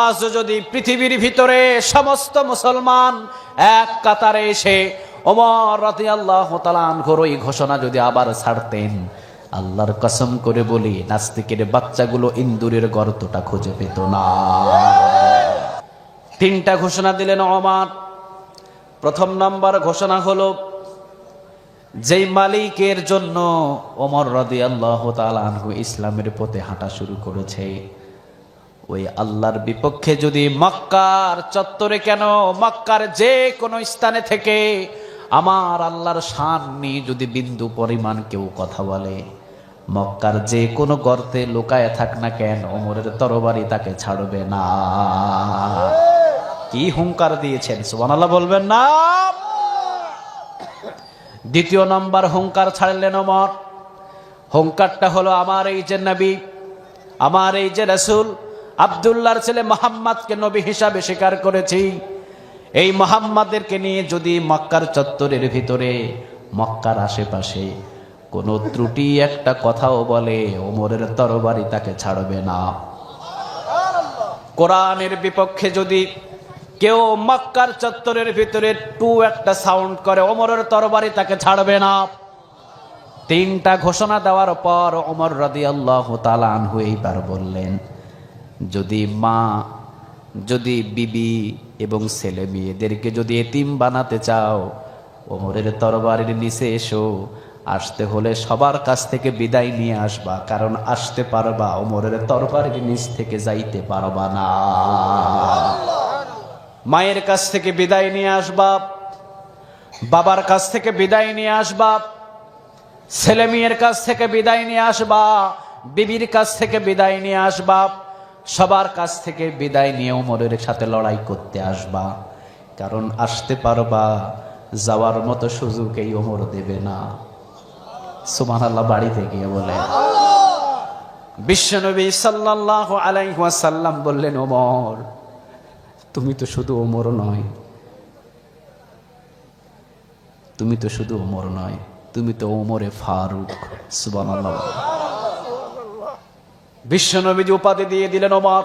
আজ যদি পৃথিবীর ভিতরে সমস্ত মুসলমান এক কাতারে এসে ওমর রাদিয়াল্লাহু তাআলা আনহুর ওই ঘোষণা যদি আবার ছাড়তেন, আল্লাহর কসম করে বলি নাস্তিকের বাচ্চাগুলো ইন্দুরের গর্তটা খুঁজে পেত না। তিনটা ঘোষণা দিলেন ওমর। প্রথম নাম্বার ঘোষণা হলো, যেই মালিকের জন্য ওমর রাদিয়াল্লাহু তাআলা আনহু ইসলামের পথে হাঁটা শুরু করেছে, ওই আল্লাহর বিপক্ষে যদি মক্কার চত্বরে কেন মক্কার যে কোনো স্থানে থেকে আমার আল্লাহর শান নিয়ে যদি বিন্দু পরিমাণ কেউ কথা বলে, মক্কার যে কোনো গর্তে লুকায় থাক না কেন, ওমরের তরবারি তাকে ছাড়বে না। কি হুঙ্কার দিয়েছেন, সুবহানাল্লাহ বলবেন না? দ্বিতীয় নম্বর হুঙ্কার ছাড়লেন ওমর। হুঙ্কারটা হলো, আমার এই যে নবী, আমার এই যে রাসূল আব্দুল্লাহর ছেলে মুহাম্মদকে নবী হিসাবে স্বীকার করেছি, এই মুহাম্মাদেরকে নিয়ে যদি মক্কার চত্বরের ভিতরে মক্কার আশেপাশে কোনো ত্রুটি একটা কথাও বলে, ওমরের তরবারি তাকে ছাড়বে না। কোরআনের বিপক্ষে যদি কেউ মক্কার চত্বরের ভিতরে একটা সাউন্ড করে, ওমরের তরবারি তাকে ছাড়বে না। তিনটা ঘোষণা দেওয়ার পর ওমর রাদিয়াল্লাহু তাআলা আনহু এইবার বললেন, যদি বিবি এবং ছেলে মেয়েদেরকে যদি এতিম বানাতে চাও, ওমরের তরবারির নিচে এসো। আসতে হলে সবার কাছ থেকে বিদায় নিয়ে আসবা, কারণ আসতে পারবা, ওমরের তরবারির নিচ থেকে যাইতে পারবা না। মায়ের কাছ থেকে বিদায় নিয়ে আসবা, বাবার কাছ থেকে বিদায় নিয়ে আসবা, ছেলে মেয়ের কাছ থেকে বিদায় নিয়ে আসবা, বিবির কাছ থেকে বিদায় নিয়ে আসবা, সবার কাছ থেকে বিদায় নিয়ে ওমরের সাথে লড়াই করতে আসবা, কারণ আসতে পারবা, যাওয়ার মতো সুযোগ এই ওমর দেবে না। সুবহানাল্লাহ বাড়িতে গিয়ে বলে। বিশ্বনবী সাল্লাল্লাহু আলাইহি ওয়াসাল্লাম বললেন, ওমর তুমি তো শুধু ওমর নয়, তুমি তো শুধু ওমর নয়, তুমি তো ওমরে ফারুক। সুবহানাল্লাহ। বিশ্বনবীজি উপাধি দিয়ে দিলেন, ওমর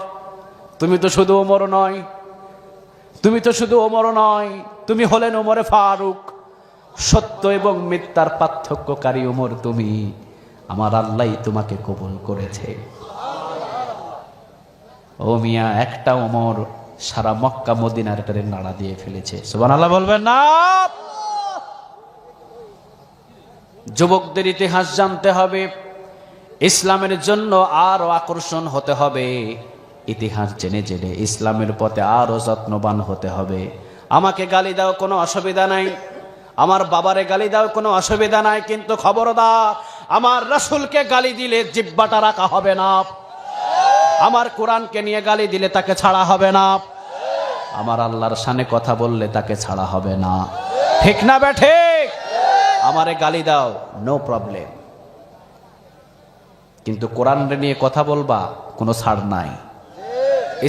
তুমি তো শুধু ওমর নয়, তুমি তো শুধু ওমর নয়, তুমি হলেন ওমরে ফারুক। সত্য এবং মিথ্যার পার্থক্যকারী ওমর তুমি, আমার আল্লাহ তোমাকে কবুল করেছে। ও মিয়া, একটা ওমর সারা মক্কা মদিনার ট্রেন নাড়া দিয়ে ফেলেছে। সুবহানাল্লাহ বলবেন না? যুবকদের ইতিহাস জানতে হবে, ইসলামের জন্য আরো আকর্ষণ হতে হবে, ইতিহাস জেনে জেনে ইসলামের পথে আরো যত্নবান হতে হবে। আমাকে গালি দাও কোনো অসুবিধা নাই, আমার বাবারে গালি দাও কোনো অসুবিধা নাই, কিন্তু খবরদার আমার রাসূলকে গালি দিলে জিহ্বাটা রাখা হবে না, আমার কোরআনকে নিয়ে গালি দিলে তাকে ছাড়া হবে না, আমার আল্লাহর শানে কথা বললে তাকে ছাড়া হবে না। ঠিক না বেঠে? আমারে গালি দাও, নো প্রবলেম, কিন্তু কোরআন রে নিয়ে কথা বলবা, কোনো ছাড় নাই।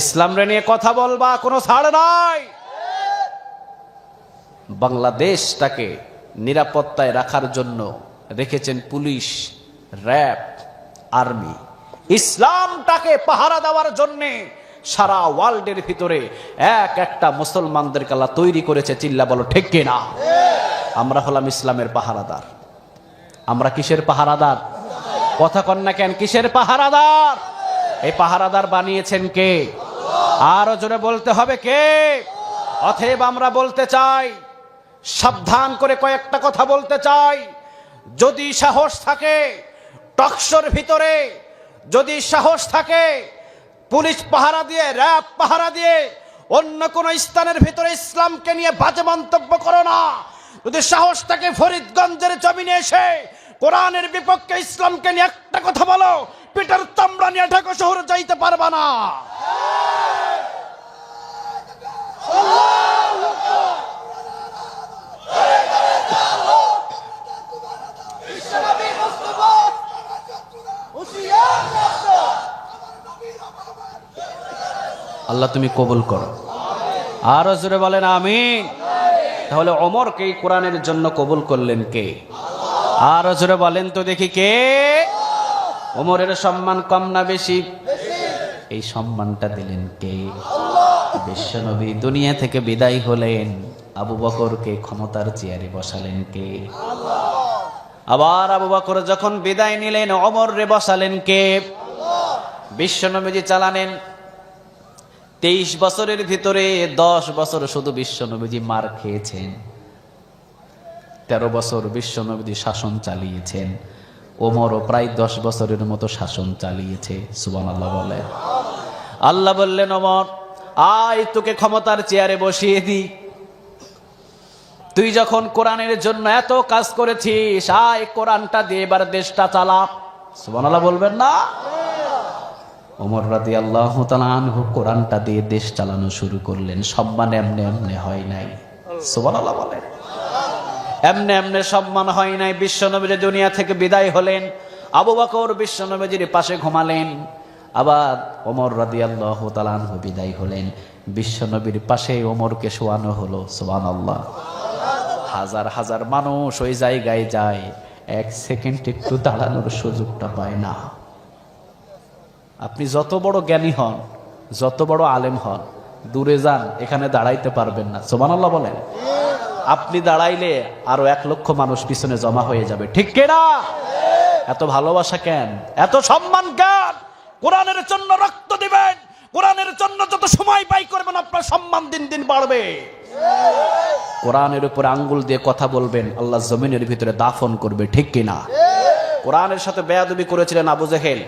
ইসলাম রে নিয়ে কথা বলবা, কোনো ছাড় নাই। বাংলাদেশটাকে নিরাপত্তায় রাখার জন্য রেখেছেন পুলিশ, র্যাব, আর্মি। ইসলামটাকে পাহারা দেওয়ার জন্য সারা ওয়ার্ল্ডের ভিতরে একটা মুসলমানদেরকে আল্লাহ তৈরি করেছে। চিল্লা বলো ঠিক কিনা? আমরা হলাম ইসলামের পাহারাদার। আমরা কিসের পাহারাদার? কথা কন না কেন? কিসের পাহারাদার? এই পাহারাদার বানিয়েছেন কে? আরো জোরে বলতে হবে কে? অতএব আমরা বলতে চাই, সাবধান করে কয়েকটা কথা বলতে চাই। যদি সাহস থাকে টকশোর ভিতরে, যদি সাহস থাকে পুলিশ পাহারা দিয়ে, র্যাব পাহারা দিয়ে অন্য কোন স্থানের ভিতরে ইসলামকে নিয়ে বাজে মন্তব্য করো না। যদি সাহস থাকে ফরিদগঞ্জের জমিনে এসে কোরআনের বিপক্ষে ইসলামকে নিয়ে একটা কথা বলো, পিটার চামড়া নিয়ে ঢাকা শহরে যাইতে পারবা না। আল্লাহ তুমি কবুল করো। আরো জোরে বলেন আমিন। তাহলে ওমরকে কোরআনের জন্য কবুল করলেন কে? আরো জোরে বলেন তো দেখি কে? ওমরের সম্মান কম না বেশি? এই সম্মানটা দিলেন কে? বিশ্বনবী দুনিয়া থেকে বিদায় হলেন, আবু বকরকে ক্ষমতার চেয়ারে বসালেন কে? আবার আবু বকর যখন বিদায় নিলেন, ওমর রে বসালেন কে? বিশ্বনবীজি চালানেন। 23 বছরের ভিতরে 10 বছর শুধু বিশ্বনবীজি মার খেয়েছেন, 13 বছর বিশ্বনবীজি শাসন চালিয়েছেন। ওমরও প্রায় 10 বছরের মতো শাসন চালিয়েছে। সুবহানাল্লাহ বলে। আল্লাহ বললেন, ওমর আয়, তোকে ক্ষমতার চেয়ারে বসিয়ে দি। তুই যখন কোরআনের জন্য এত কাজ করেছিস, আয় কোরআনটা দিয়ে এবার দেশটা চালা। সুবহানাল্লাহ বলবেন না? ওমর রাদিয়াল্লাহু তাআলা আনহু কোরআনটা দিয়ে দেশ চালানো শুরু করলেন। সম্মান এমনি এমনি হয় নাই। সুবহানাল্লাহ বলেন। এমনি এমনি সম্মান হয় নাই। বিশ্বনবী দুনিয়া থেকে বিদায় হলেন, আবু বকর বিশ্বনবীর পাশে ঘুমালেন। আবার ওমর রাদিয়াল্লাহু তাআলা আনহু বিদায় হলেন, বিশ্বনবীর পাশে ওমরকে শোয়ানো হলো। সুবহানাল্লাহ। হাজার হাজার মানুষ ওই জায়গায় যায়, 1 সেকেন্ড একটু দাঁড়ানোর সুযোগটা পায় না। আপনি যত বড় জ্ঞানী হন, যত বড় আলেম হন, দূরে যান, এখানে দাঁড়াইতে পারবেন না। সুবহানাল্লাহ বলেন। আপনি দাঁড়াইলে আরো 1 লক্ষ মানুষ পিছনে জমা হয়ে যাবে, ঠিক কিনা? এত ভালোবাসা কেন, এত সম্মান কেন? কোরআনের জন্য রক্ত দিবেন, কোরআনের জন্য যত সময় ব্যয় করবেন, আপনার সম্মান দিন দিন বাড়বে। কোরআনের উপরে আঙ্গুল দিয়ে কথা বলবেন, আল্লাহ জমিনের ভিতরে দাফন করবে, ঠিক কিনা? কোরআনের সাথে বেয়াদবি করেছিলেন আবু জেহেল,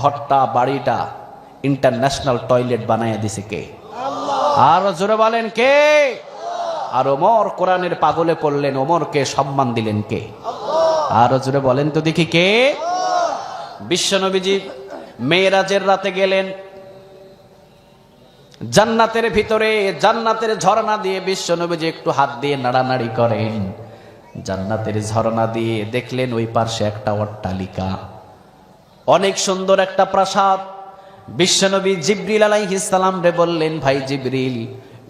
ঘরটা বাড়িটা ইন্টারন্যাশনাল টয়লেট বানাইয়া দিছে কে? আর জোরে বলেন কে? আর ওমর কোরআনের পাগলে পড়লেন, ওমরকে সম্মান দিলেন কে? আর জোরে বলেন তো দেখি কে? বিশ্বনবীজি মেরাজের রাতে গেলেন, জান্নাতের ভিতরে জান্নাতের ঝর্ণা দিয়ে বিশ্বনবীজি একটু হাত দিয়ে নাড়ানাড়ি করেন। জান্নাতের ঝর্ণা দিয়ে দেখলেন ওই পাশে একটা অট্টালিকা, অনেক সুন্দর একটা প্রাসাদ। বিশ্বনবী জিবরিল আলাইহিস সালাম রে বললেন, ভাই জিবরিল,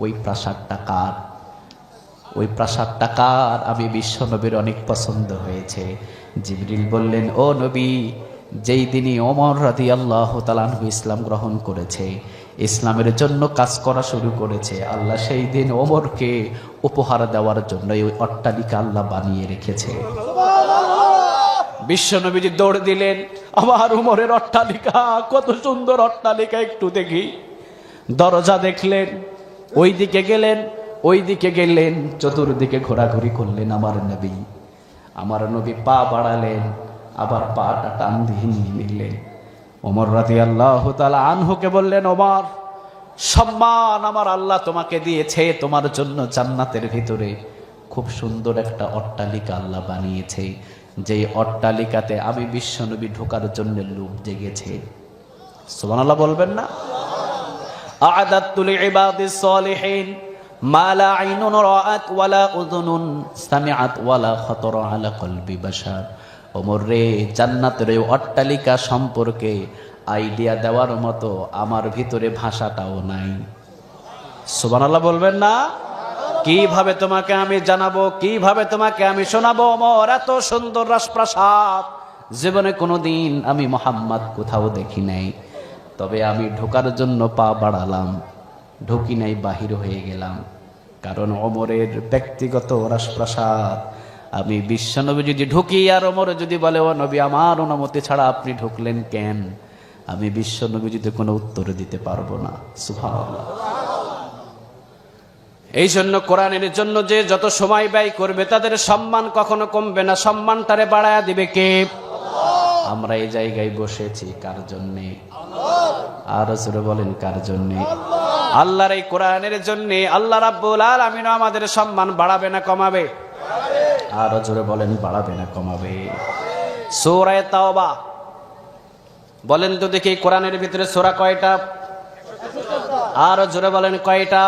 ওই প্রাসাদটা কার? ওই প্রাসাদটা কার? আমি বিশ্বনবীর অনেক পছন্দ হয়েছে। জিবরিল বললেন, ও নবী, যেই দিনই ওমর রাদিয়াল্লাহু তাআলা আনহু ইসলাম গ্রহণ করেছে, ইসলামের জন্য কাজ করা শুরু করেছে, আল্লাহ সেই দিন ওমরকে উপহার দেওয়ার জন্য ওই অট্টালিকা আল্লাহ বানিয়ে রেখেছে। বিশ্বনবীজি দৌড় দিলেন, আবার ওমরের অট্টালিকা, কত সুন্দর অট্টালিকা, একটু দেখি। দরজা দেখলেন, ওই দিকে গেলেন, ওই দিকে গেলেন, চতুর্দিকে ঘোরাঘুরি করলেন। আমার নবী পা বাড়ালেন, আবার পাটা টান দিয়ে নিয়ে নিলেন। ওমর রাদিয়াল্লাহু তাআলা আনহুকে বললেন, ওমর, সম্মান আমার আল্লাহ তোমাকে দিয়েছে, তোমার জন্য জান্নাতের ভিতরে খুব সুন্দর একটা অট্টালিকা আল্লাহ বানিয়েছে, যেই অট্টালিকাতে আমি বিশ্বনবী ঢোকার জন্য লোভ জেগেছে। সুবহানাল্লাহ বলবেন না? আ'দাতু লিইবাদিস সালিহিন মা লা আইনুন রাআত ওয়ালা উযুনুন সামিআত ওয়ালা খাতারা আলা কলবি বাশার। ওমর রে, জান্নাতের এই অট্টালিকা সম্পর্কে আইডিয়া দেওয়ার মতো আমার ভিতরে ভাষাটাও নাই। সুবহানাল্লাহ বলবেন না? কিভাবে তোমাকে আমি জানাবো, কিভাবে তোমাকে আমি শোনাবো? ওমর, এত সুন্দর রাজপ্রাসাদ জীবনে কোনোদিন আমি মুহাম্মদ কোথাও দেখি নাই। তবে আমি ঢোকার জন্য পা বাড়ালাম, ঢুকি নাই, বাহির হয়ে গেলাম। কারণ ওমরের ব্যক্তিগত রাজপ্রাসাদ। আমি বিশ্বনবী যদি ঢুকি আর ওমর যদি বলে, ও নবী, আমার অনুমতি ছাড়া আপনি ঢুকলেন কেন, আমি বিশ্বনবী যদি কোনো উত্তর দিতে পারবো না। সুবহানাল্লাহ। এই জন্য কোরআনের জন্য যে যত সময় ব্যয় করবে, তাদের সম্মান কখনো কমবে না, সম্মানটারে বাড়ায়া দিবে কে? আমরা এই জায়গায় বসেছি কার জন্যে? আর জোরে বলেন, কার জন্যে? আল্লাহর এই কোরআনের জন্যে। আল্লাহ রাব্বুল আলামিন আমাদের সম্মান বাড়াবে না কমাবে? আর জোরে বলেন, বাড়াবে না কমাবে? সূরা তাওবা বলেন তো দেখি, কোরআনের ভিতরে সূরা কয়টা? আর জোরে বলেন, কয়টা?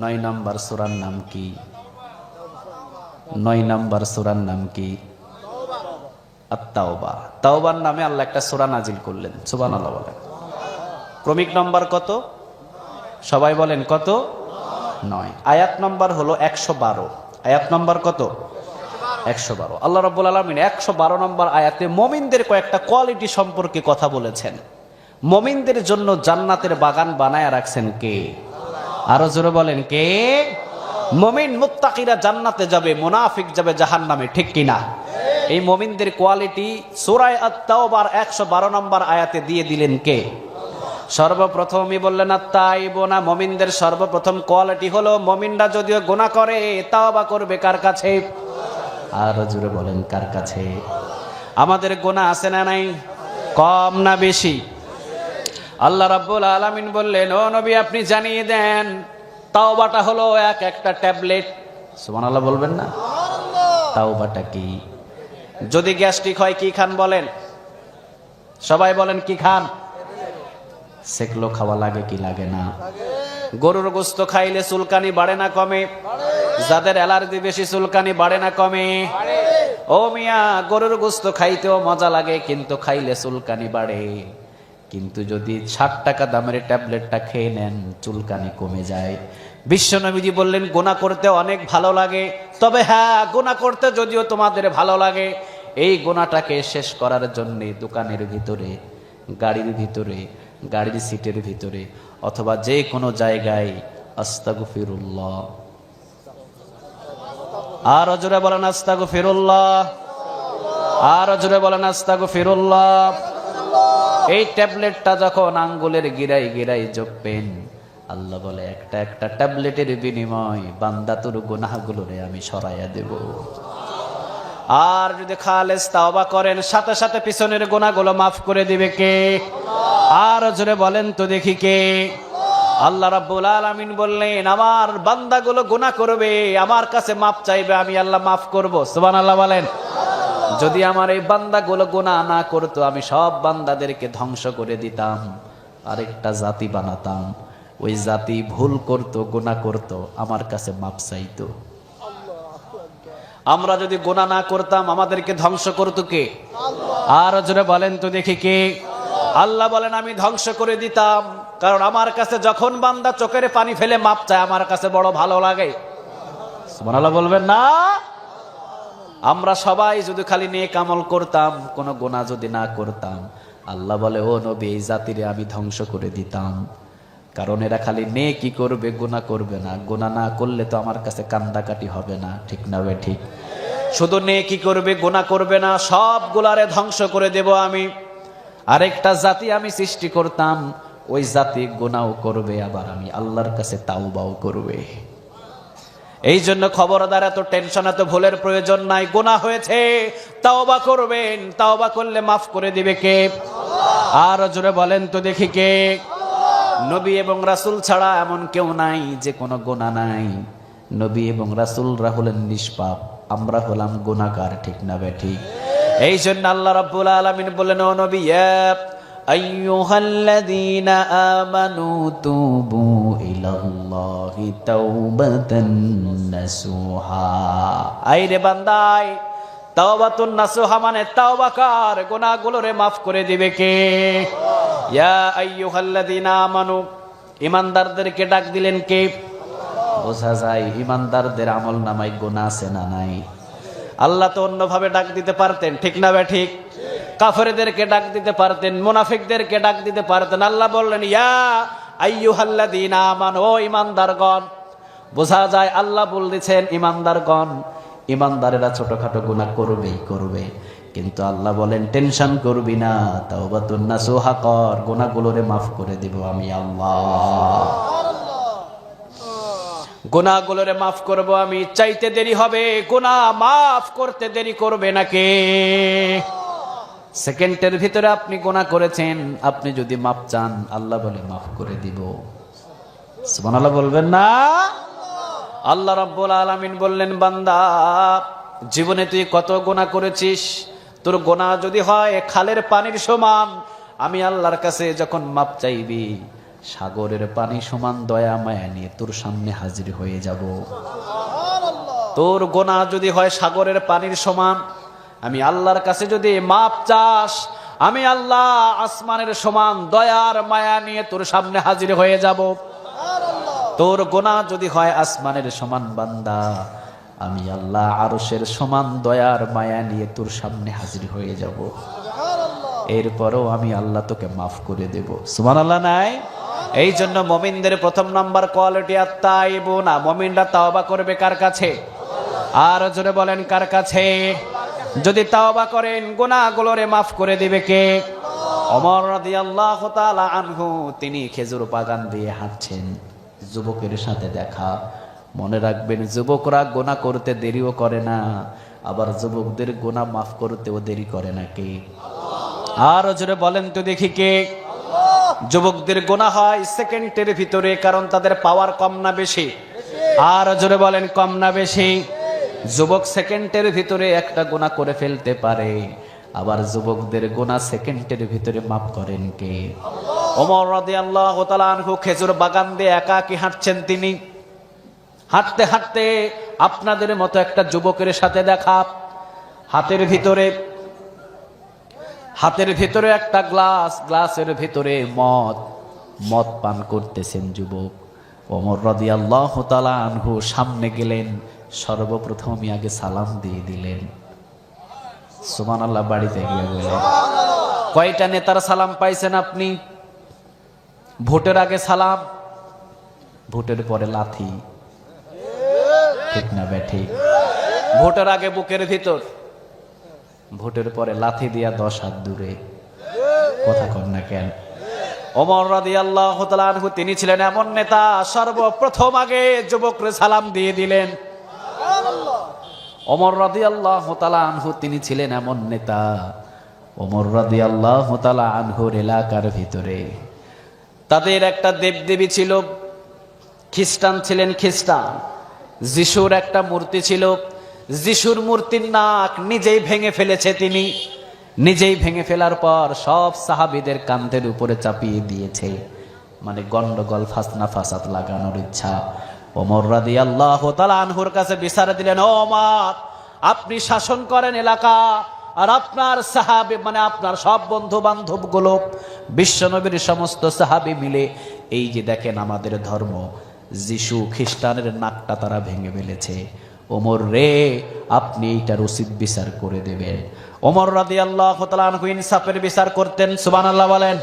9 নম্বর সূরার নাম কি? 9 নম্বর সূরার নাম কি? আত-তাওবা। তাওবার নামে আল্লাহ একটা সূরা নাজিল করলেন। সুবহানাল্লাহ বলেন। ক্রমিক নম্বর কত? সবাই বলেন কত? 9। আয়াত নম্বর হলো 112। আয়াত নম্বর কত? 112। আল্লাহ রাব্বুল আলামিন 112 নম্বর আয়াতে মুমিনদের কয়েকটা কোয়ালিটি সম্পর্কে কথা বলেছেন। মুমিনদের জন্য জান্নাতের বাগান বানায় রাখছেন কে? আরো জোরে বলেন কে? মুমিন মুত্তাকিরা জান্নাতে যাবে, মুনাফিক যাবে জাহান্নামে, ঠিক কিনা? এই মুমিনদের কোয়ালিটি সূরা আত-তাওবার 112 নম্বর আয়াতে দিয়ে দিলেন কে? সর্বপ্রথমই বললেন আত-তাইবুনা, মুমিনদের সর্বপ্রথম কোয়ালিটি হলো মুমিনরা যদিও গুনাহ করে তাওবা করবে কার কাছে? আর জোরে বলেন কার কাছে? আমাদের গুনাহ আছে না নাই? কম না বেশি? আল্লাহ রাব্বুল আলামিন বললেন, ও নবী আপনি জানিয়ে দেন তাওবাটা হলো এক একটা ট্যাবলেট। সুবহানাল্লাহ বলবেন না? তাওবাটা কি? যদি গ্যাস্ট্রিক হয় কি খান বলেন? সবাই বলেন কি খান? সেকলো খাওয়া লাগে কি লাগে না? গরুর গোশত খাইলে চুলকানি বাড়ে না কমে? যাদের অ্যালার্জি বেশি চুলকানি বাড়ে না কমে? ও মিয়া, গরুর গোশত খাইতেও মজা লাগে কিন্তু খাইলে চুলকানি বাড়ে। কিন্তু যদি 60 টাকা দামের ট্যাবলেটটা খেয়ে নেন চুলকানি কমে যায়। বিশ্বনবীজি বললেন গুনাহ করতে অনেক ভালো লাগে, তবে হ্যাঁ গুনাহ করতে যদিও তোমাদের ভালো লাগে, এই গুনাহটাকে শেষ করার জন্য দোকানের ভিতরে, গাড়ির ভিতরে, গাড়ির সিটের ভিতরে অথবা যে কোনো জায়গায় আস্তাগফিরুল্লাহ, আর জোরে বলেন আস্তাগফিরুল্লাহ, আর জোরে বলেন আস্তাগফিরুল্লাহ। এই ট্যাবলেটটা যখন আঙ্গুলের গিরাই গিরাই জপবেন, আল্লাহ বলে একটা একটা ট্যাবলেটের বিনিময় বান্দা তোর গুনাহগুলোরে আমি সরাইয়া দেব। আর যদি খালেস তাওবা করেন সাথে সাথে পিছনের গুনাহগুলো মাফ করে দিবে কে? আর জোরে বলেন তো দেখি কে? আল্লাহ রাব্বুল আলামিন বললেন আমার বান্দাগুলো গুনাহ করবে, আমার কাছে মাফ চাইবে, আমি আল্লাহ মাফ করব। সুবহানাল্লাহ বলেন। যদি আমার এই বান্দাগুলো গুনাহ না করতো আমি সব বান্দাদেরকে ধ্বংস করে দিতাম, আরেকটা জাতি বানাতাম। ওই জাতি ভুল করত, গুনাহ করত, আমার কাছে মাপ চাইতো। আমরা যদি গুনাহ না করতাম আমাদেরকে ধ্বংস করতো কে? আর জোরে বলেন তো দেখি কে? আল্লাহ বলেন আমি ধ্বংস করে দিতাম, কারণ আমার কাছে যখন বান্দা চোখের পানি ফেলে মাপ চায় আমার কাছে বড় ভালো লাগে। সুবহানাল্লাহ বলবেন না? আমরা সবাই যদি খালি নেক আমল করতাম, কোনো গুনাহ যদি না করতাম, আল্লাহ বলে ও নবী এই জাতিরে আমি ধ্বংস করে দিতাম, কারণ এরা খালি নেকি করবে, গুনাহ করবে না। গুনাহ না করলে তো আমার কাছে কান্দাকাটি হবে না, ঠিক না বে ঠিক? শুধু নেকি করবে, গুনাহ করবে না, সবগুলারে ধ্বংস করে দেব আমি। আরেকটা জাতি আমি সৃষ্টি করতাম, ওই জাতি গুনাহও করবে, আবার আমি আল্লাহর কাছে তাওবাও করবে। এই জন্য খবরদার, এত টেনশন, এত ভুলের প্রয়োজন নাই। গুনাহ হয়েছে তাওবা করবেন, তাওবা করলে মাফ করে দিবে কে? আর জোরে বলেন তো দেখি কে? নবী এবং রাসূল ছাড়া এমন কেউ নাই যে কোনো গুনাহ নাই। নবী এবং রাসূলরা হলেন নিষ্পাপ, আমরা হলাম গুনাহগার, ঠিক না বে ঠিক? এই জন্য আল্লাহ রাব্বুল আলামিন বলেন ও নবী আইয়ুহাল্লাযীনা আমানু তুবু ইলাল্লাহি তাওবাতান নাসুহা। আইরে বান্দাই, তাওবাতুন নাসুহা মানে তাওবা কর, গুনাহগুলোরে মাফ করে দিবে কে? ইয়া আইয়ুহাল্লাযীনা আমানু, ঈমানদারদেরকে ডাক দিলেন কে? বোঝা যায় ঈমানদারদের আমল নামায় গুনাহ আছে না নাই? আল্লাহ তো অন্যভাবে ডাক দিতে পারতেন, ঠিক না বে ঠিক? কাফেরদেরকে ডাক দিতে পারতেন, মুনাফিকদেরকে ডাক দিতে পারতেন। আল্লাহ বললেন ইয়া আইয়ুহাল্লাযীনা আমানু, ও ঈমানদারগণ। বোঝা যায় আল্লাহ বলতেছেন ঈমানদারগণ। ঈমানদারেরা ছোটখাটো গুনাহ করবেই করবে, কিন্তু আল্লাহ বলেন টেনশন করবি না, তাওবাতুন নাসুহা কর, গুনাহগুলোরে মাফ করে দেব আমি আল্লাহ। গুনাহগুলোরে মাফ করব আমি। চাইতে দেরি হবে, গুনাহ মাফ করতে দেরি করবে না কে? সেকেন্ডের ভিতরে আপনি গুনাহ করেছেন, আপনি যদি মাফ চান আল্লাহ বলে মাফ করে দিব। সুবহানাল্লাহ বলবেন না? আল্লাহ রাব্বুল আলামিন বললেন বান্দা জীবনে তুই কত গুনাহ করেছিস, তোর গুনাহ যদি হয় খালের পানির সমান, আমি আল্লাহর কাছে যখন মাপ চাইবি সাগরের পানি সমান দয়া মায়া নিয়ে তোর সামনে হাজির হয়ে যাব। তোর গুনাহ যদি হয় সাগরের পানির সমান, আমি আল্লাহর কাছে যদি মাপ চাস, আমি আল্লাহ আসমানের সমান দয়ার মায়া নিয়ে তোর সামনে হাজির হয়ে যাব। তোর গুনাহ যদি হয় আসমানের সমান বান্দা, আমি আল্লাহ আরশের সমান দয়ার মায়া নিয়ে তোর সামনে হাজির হয়ে যাব। এরপরও আমি আল্লাহ তোকে মাফ করে দেব। সুবহানাল্লাহ নাই? এই জন্য মুমিনদের প্রথম নাম্বার কোয়ালিটি আত-তাইবুনা, মুমিনরা তাওবা করবে কার কাছে? আর জোরে বলেন কার কাছে? যদি তাওবা করেন গুনাহগুলোরে মাফ করে দিবে কে? ওমর রাদিয়াল্লাহু তাআলা আনহু তিনি খেজুর বাগান দিয়ে হাঁটছেন, যুবকের সাথে দেখা। মনে রাখবেন, যুবকরা গুনাহ করতে দেরিও করে না, আবার যুবকদের গুনাহ মাফ করতেও দেরি করে না কে? আর জোরে বলেন তো দেখি কে? যুবকদের গুনাহ হয় সেকেন্ডের ভিতরে, কারণ তাদের পাওয়ার কম না বেশি? আর জোরে বলেন কম না বেশি? যুবক সেকেন্ডের ভিতরে একটা গুনাহ করে ফেলতে পারে, আবার যুবকদের গুনাহ সেকেন্ডের ভিতরে মাফ করেন কে? ওমর রাদিয়াল্লাহু তাআলা আনহু খেজুর বাগান দিয়ে একাকী হাঁটছেন। তিনি হাঁটতে হাঁটতে আপনাদের মতো একটা যুবকের সাথে দেখা। হাতের ভিতরে একটা গ্লাস, গ্লাসের ভিতরে মদ পান করতেছেন যুবক। ওমর রাদিয়াল্লাহু তাআলা আনহু সামনে গেলেন, সর্বপ্রথমই আগে সালাম দিয়ে দিলেন। সুবহানাল্লাহ। বাড়িতে গিয়ে বললেন, কয়টা নেতার সালাম পাইছেন আপনি? ভোটের আগে সালাম, ভোটের পরে লাথি, ঠিক না বেঠিক? ভোটের আগে বুকের ভিতর, ভোটের পরে লাথি দিয়া 10 হাত দূরে। কথা কন না কেন? ওমর রাদিয়াল্লাহু তাআলা আনহু তিনি ছিলেন এমন নেতা, সর্বপ্রথম আগে যুবকরে সালাম দিয়ে দিলেন। ওমর রাদিয়াল্লাহু তাআলা আনহু তিনি ছিলেন এমন নেতা, ওমর রাদিয়াল্লাহু তাআলা আনহুর এলাকার ভিতরে তাদের একটা দেবদেবী ছিল। খ্রিস্টান ছিলেন, খ্রিস্টান। যিশুর একটা মূর্তি ছিল, যিশুর মূর্তির নাক নিজেই ভেঙে ফেলেছে তিনি। নিজেই ভেঙে ফেলার পর সব সাহাবীদের কাঁধের উপরে চাপিয়ে দিয়েছে, মানে গন্ডগোল ফাসনা ফাসাদ লাগানোর ইচ্ছা। ওমর রাদিয়াল্লাহু তাআলা আনহুর কাছে বিচার দিলেন, ওমর আপনি শাসন করেন এলাকা, আর আপনার সাহাবী মানে আপনার সব বন্ধু বান্ধব গুলো, বিশ্বনবীর সমস্ত সাহাবী মিলে এই যে দেখেন আমাদের ধর্ম, যিশু খ্রিস্টানের নাকটা তারা ভেঙে ফেলেছে। ওমর রে, আপনি এইটার উচিত বিচার করে দেবেন। ওমর রাদিয়াল্লাহু তাআলা আনহু ইনসাফের বিচার করতেন। সুবহানাল্লাহ বলেন।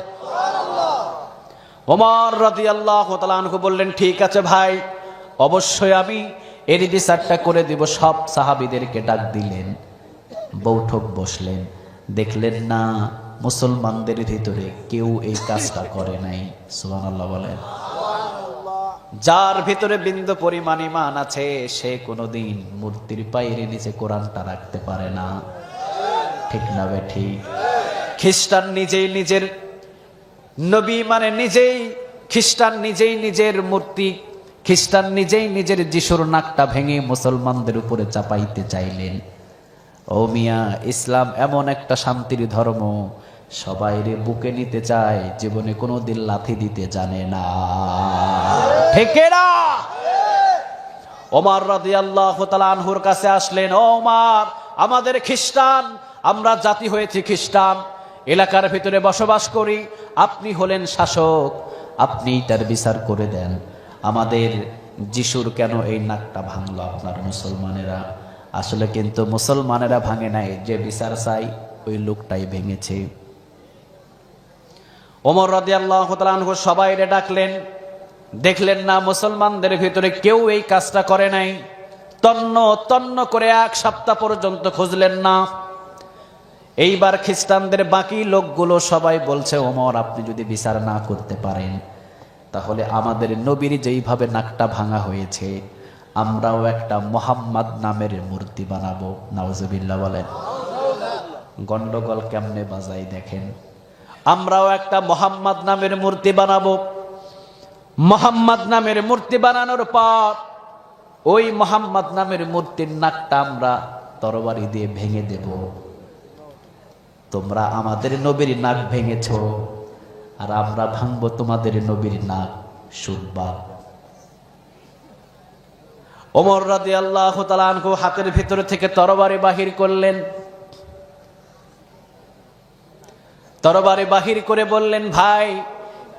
ওমর রাদিয়াল্লাহু তাআলা আনহু বললেন, ঠিক আছে ভাই, অবশ্যই আমি এর বিচারটা করে দিব। সব সাহাবীদেরকে ডাক দিলেন, বৈঠক বসলেন, দেখলেন না মুসলমানদের ভিতরে কেউ এই কাজটা করে নাই। সুবহানাল্লাহ বলেন। যার ভিতরে বিন্দু পরিমাণ ঈমান আছে সে কোনোদিন মূর্তির পায়ের নিচে কোরআনটা রাখতে পারে না, ঠিক না বেঠিক? খ্রিস্টান নিজেই নিজের নবী মানে নিজেই, খ্রিস্টান নিজেই নিজের মূর্তি, খ্রিস্টান নিজেই নিজের যিশুর নাকটা ভেঙে মুসলমানদের উপরে চাপাইতে চাইলেন। ও মিয়া, ইসলাম এমন একটা শান্তির ধর্ম, সবাইরে বুকে নিতে চায়, জীবনে কোনোদিন লাথি দিতে জানে না, ঠিক না? ওমর রাদিয়াল্লাহু তাআলা আনহুর কাছে আসলেন, ওমর আমাদের খ্রিস্টান, আমরা জাতি হয়েছি খ্রিস্টান, এলাকার ভিতরে বসবাস করি, আপনি হলেন শাসক, আপনি তার বিচার করে দেন। আমাদের যিশুর কেন এই নাকটা ভাঙলো আপনার মুসলমানেরা? আসলে কিন্তু মুসলমানেরা ভাঙে নাই, যে বিচার চাই ওই লোকটাই ভেঙেছে। ওমর রাদিয়াল্লাহু তাআলা আনহু সবাইরে ডাকলেন, দেখলেন না মুসলমানদের ভিতরে কেউ এই কাজটা করে নাই। তন্ন তন্ন করে 1 সপ্তাহ পর্যন্ত খুঁজলেন না। এইবার খ্রিস্টানদের বাকি লোকগুলো সবাই বলছে, ওমর আপনি যদি বিচার না করতে পারেন তাহলে আমাদের নবীর যেইভাবে নাকটা ভাঙা হয়েছে আমরাও একটা মুহাম্মদ নামের মূর্তি বানাবো। নাউজুবিল্লাহ বলেন। গন্ডগোল কেমনে বাজাই দেখেন। আমরাও একটা মুহাম্মদ নামের মূর্তি বানাবো। মুহাম্মদ নামের মূর্তি বানানোর পর ওই মুহাম্মদ নামের মূর্তির নাকটা আমরা তরবারি দিয়ে ভেঙে দেব। তোমরা আমাদের নবীর নাক ভেঙেছো, আর আমরা ভাঙবো তোমাদের নবীর নাক, শুনবা। ওমর রাদিয়াল্লাহু তাআলা আনহু হাতের ভিতর থেকে তরবারি বাহির করলেন। তরবারি বাহির করে বললেন, ভাই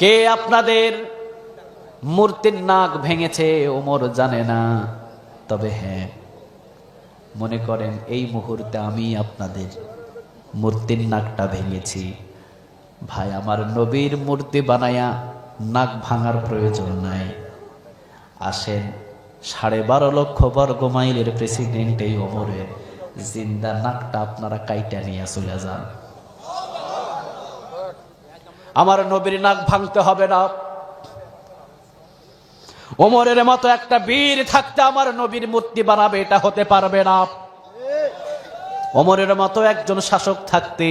কে আপনাদের মূর্তির নাক ভেঙেছে? ওমর জানে না, তবে হ্যাঁ মনে করেন এই মুহূর্তে আমি আপনাদের মূর্তির নাকটা ভেঙেছি। ভাই আমার নবীর মূর্তি বানায়া নাক ভাঙার প্রয়োজন নাই। আসেন 12.5 লক্ষ বর্গ মাইলের প্রেসিডেন্ট এই ওমরের জিন্দা নাকটা আপনারা কাইটা নিয়ে চলে যান। আমার নবীর নাক ভাঙতে হবে না। ওমরের মতো একটা বীর থাকতে আমার নবীর মূর্তি বানাবে এটা হতে পারবে না। ওমরের মতো একজন শাসক থাকতে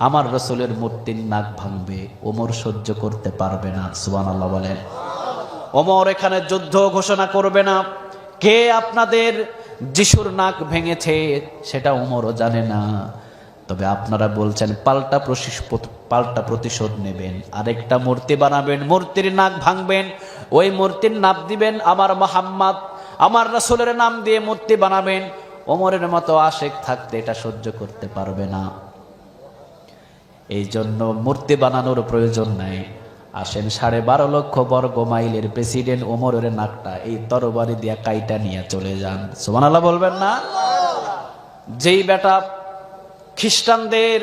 আমার রাসূলের মূর্তির নাক ভাঙবে, ওমর সহ্য করতে পারবে না। সুবহানাল্লাহ বলেন। ওমর এখানে যুদ্ধ ঘোষণা করবে না। কে আপনাদের যিশুর নাক ভেঙেছে সেটা ওমরও জানে না। তবে আপনারা বলছেন পাল্টা প্রতিশোধ নেবেন, আরেকটা মূর্তি বানাবেন, মূর্তির নাক ভাঙবেন, ওই মূর্তির নাম দিবেন আমার মুহাম্মদ, আমার রাসূলের নাম দিয়ে মূর্তি বানাবেন। ওমরের মতো আশেক থাকতে এটা সহ্য করতে পারবে না। এই জন্য মূর্তি বানানোর প্রয়োজন নাই। আসেন 12.5 লক্ষ বর্গ মাইলের প্রেসিডেন্ট ওমরের নাকটা এই তরবারি দিয়া কাইটা নিয়ে চলে যান। সুবহানাল্লাহ বলবেন না? যেই বেটা খ্রিস্টানদের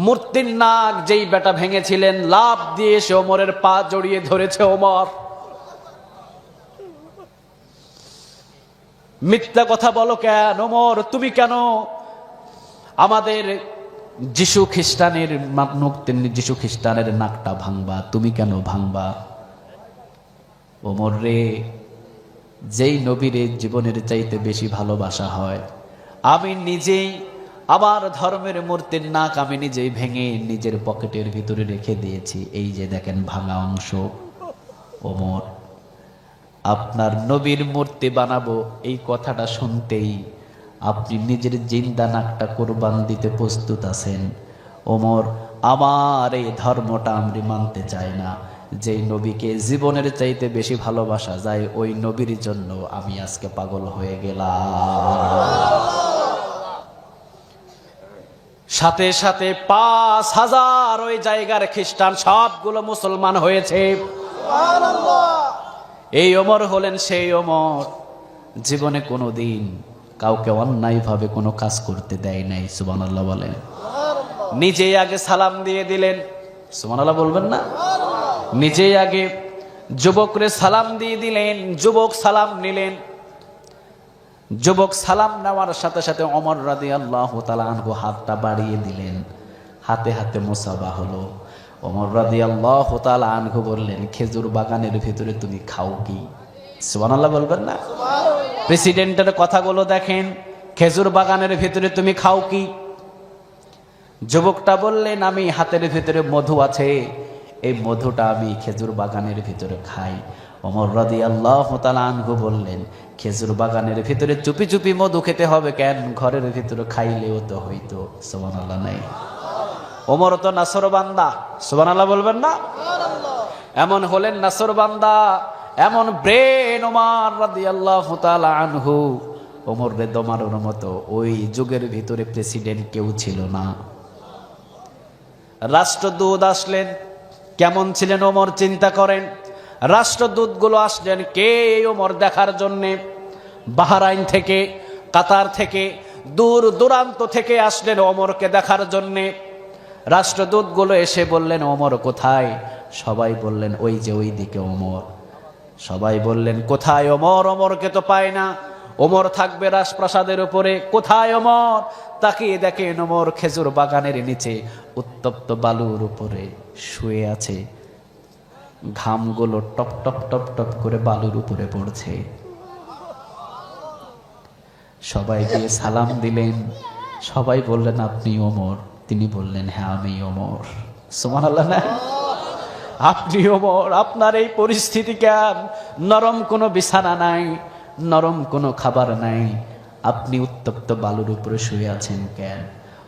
মূর্তির নাক যেই বেটা ভেঙেছিলেন, লাভ দিয়ে সে ওমরের পা জড়িয়ে ধরেছে। ওমর মিথ্যা কথা বলো কেন? ওমর তুমি কেন আমাদের যিশু খ্রিস্টানের নাকটা ভাঙবা? তুমি কেন ভাঙবা? ওমর রে, যেই নবীর জীবনের চাইতে বেশি ভালোবাসা হয়, আমি নিজেই আমার ধর্মের মূর্তির নাক আমি নিজেই ভেঙে নিজের পকেটের ভিতরে রেখে দিয়েছি। এই যে দেখেন ভাঙা অংশ। ওমর, আপনার নবীর মূর্তি বানাবো এই কথাটা শুনতেই আপনি নিজের জিন্দা নাকটা কোরবান দিতে প্রস্তুত আছেন। ওমর, আমার এই ধর্মটা আমি মানতে চাই না। যেই নবীকে জীবনের চাইতে বেশি ভালোবাসা যায় ওই নবীর জন্য আমি আজকে পাগল হয়ে গেলাম। সাথে সাথে 5,000 ওই জায়গার খ্রিস্টান সবগুলো মুসলমান হয়েছে। এই ওমর হলেন সেই ওমর জীবনে কোনোদিন কাউকে অন্যায়ভাবে কোনো কাজ করতে দেয় নাই। সুবহানাল্লাহ বলেন। নিজেই আগে সালাম দিয়ে দিলেন। সুবহানাল্লাহ বলবেন না? নিজেই আগে যুবকরে সালাম দিয়ে দিলেন, যুবক সালাম নিলেন। যুবক সালাম নেওয়ার সাথে সাথে ওমর রাদিয়াল্লাহু তাআলা আনহু হাতটা বাড়িয়ে দিলেন, হাতে হাতে মুসাফা হলো। ওমর রাদিয়াল্লাহু তাআলা আনহু বললেন, খেজুর বাগানের ভিতরে তুমি খাও কি? সুবহানাল্লাহ বলবেন না? প্রেসিডেন্টের কথাগুলো দেখেন, খেজুর বাগানের ভিতরে তুমি খাও কি? যুবকটা বললেন, আমি হাতের ভিতরে মধু আছে, এই মধুটা আমি খেজুর বাগানের ভিতরে খাই। ওমর রাদিয়াল্লাহু তাআলা আনহু বললেন, খেজুর বাগানের ভিতরে চুপি চুপি মধু খেতে হবে কেন? ঘরের ভিতরে খাইলেও তো হইতো। সুবহানাল্লাহ নাই? ওমর তো নাসর বান্দা। সুবহানাল্লাহ বলবেন না? এমন হলেন নাসর বান্দা, এমন ব্রেন ওমর রাদিয়াল্লাহু তাআলা আনহু। ওমর রে দমানোর মতো ওই যুগের ভিতরে প্রেসিডেন্ট কেউ ছিল না। রাষ্ট্রদূত আসলেন, কেমন ছিলেন ওমর চিন্তা করেন। রাষ্ট্রদূতগুলো আসলেন কে? ওমর দেখার জন্যে। বাহরাইন থেকে, কাতার থেকে, দূর দূরান্ত থেকে আসলেন ওমরকে দেখার জন্যে। রাষ্ট্রদূতগুলো এসে বললেন, ওমর কোথায়? সবাই বললেন, ওই যে ওই দিকে ওমর। সবাই বললেন, কোথায় ওমর? ওমরকে তো পায় না। ওমর থাকবে রাজপ্রাসাদের উপরে, কোথায় ওমর? তাকিয়ে দেখেন ওমর খেজুর বাগানের নিচে উত্তপ্ত বালুর উপরে শুয়ে আছে। ঘামগুলো টপ টপ টপ টপ করে বালুর উপরে পড়ছে। সবাই গিয়ে সালাম দিলেন। সবাই বললেন, আপনি ওমর? তিনি বললেন, হ্যাঁ আমি ওমর। সুবহানাল্লাহ না? আপনি ওমর? আপনার এই পরিস্থিতি কেন? নরম কোনো বিছানা নাই, নরম কোনো খাবার নাই, আপনি উত্তপ্ত বালুর উপরে শুয়ে আছেন কেন?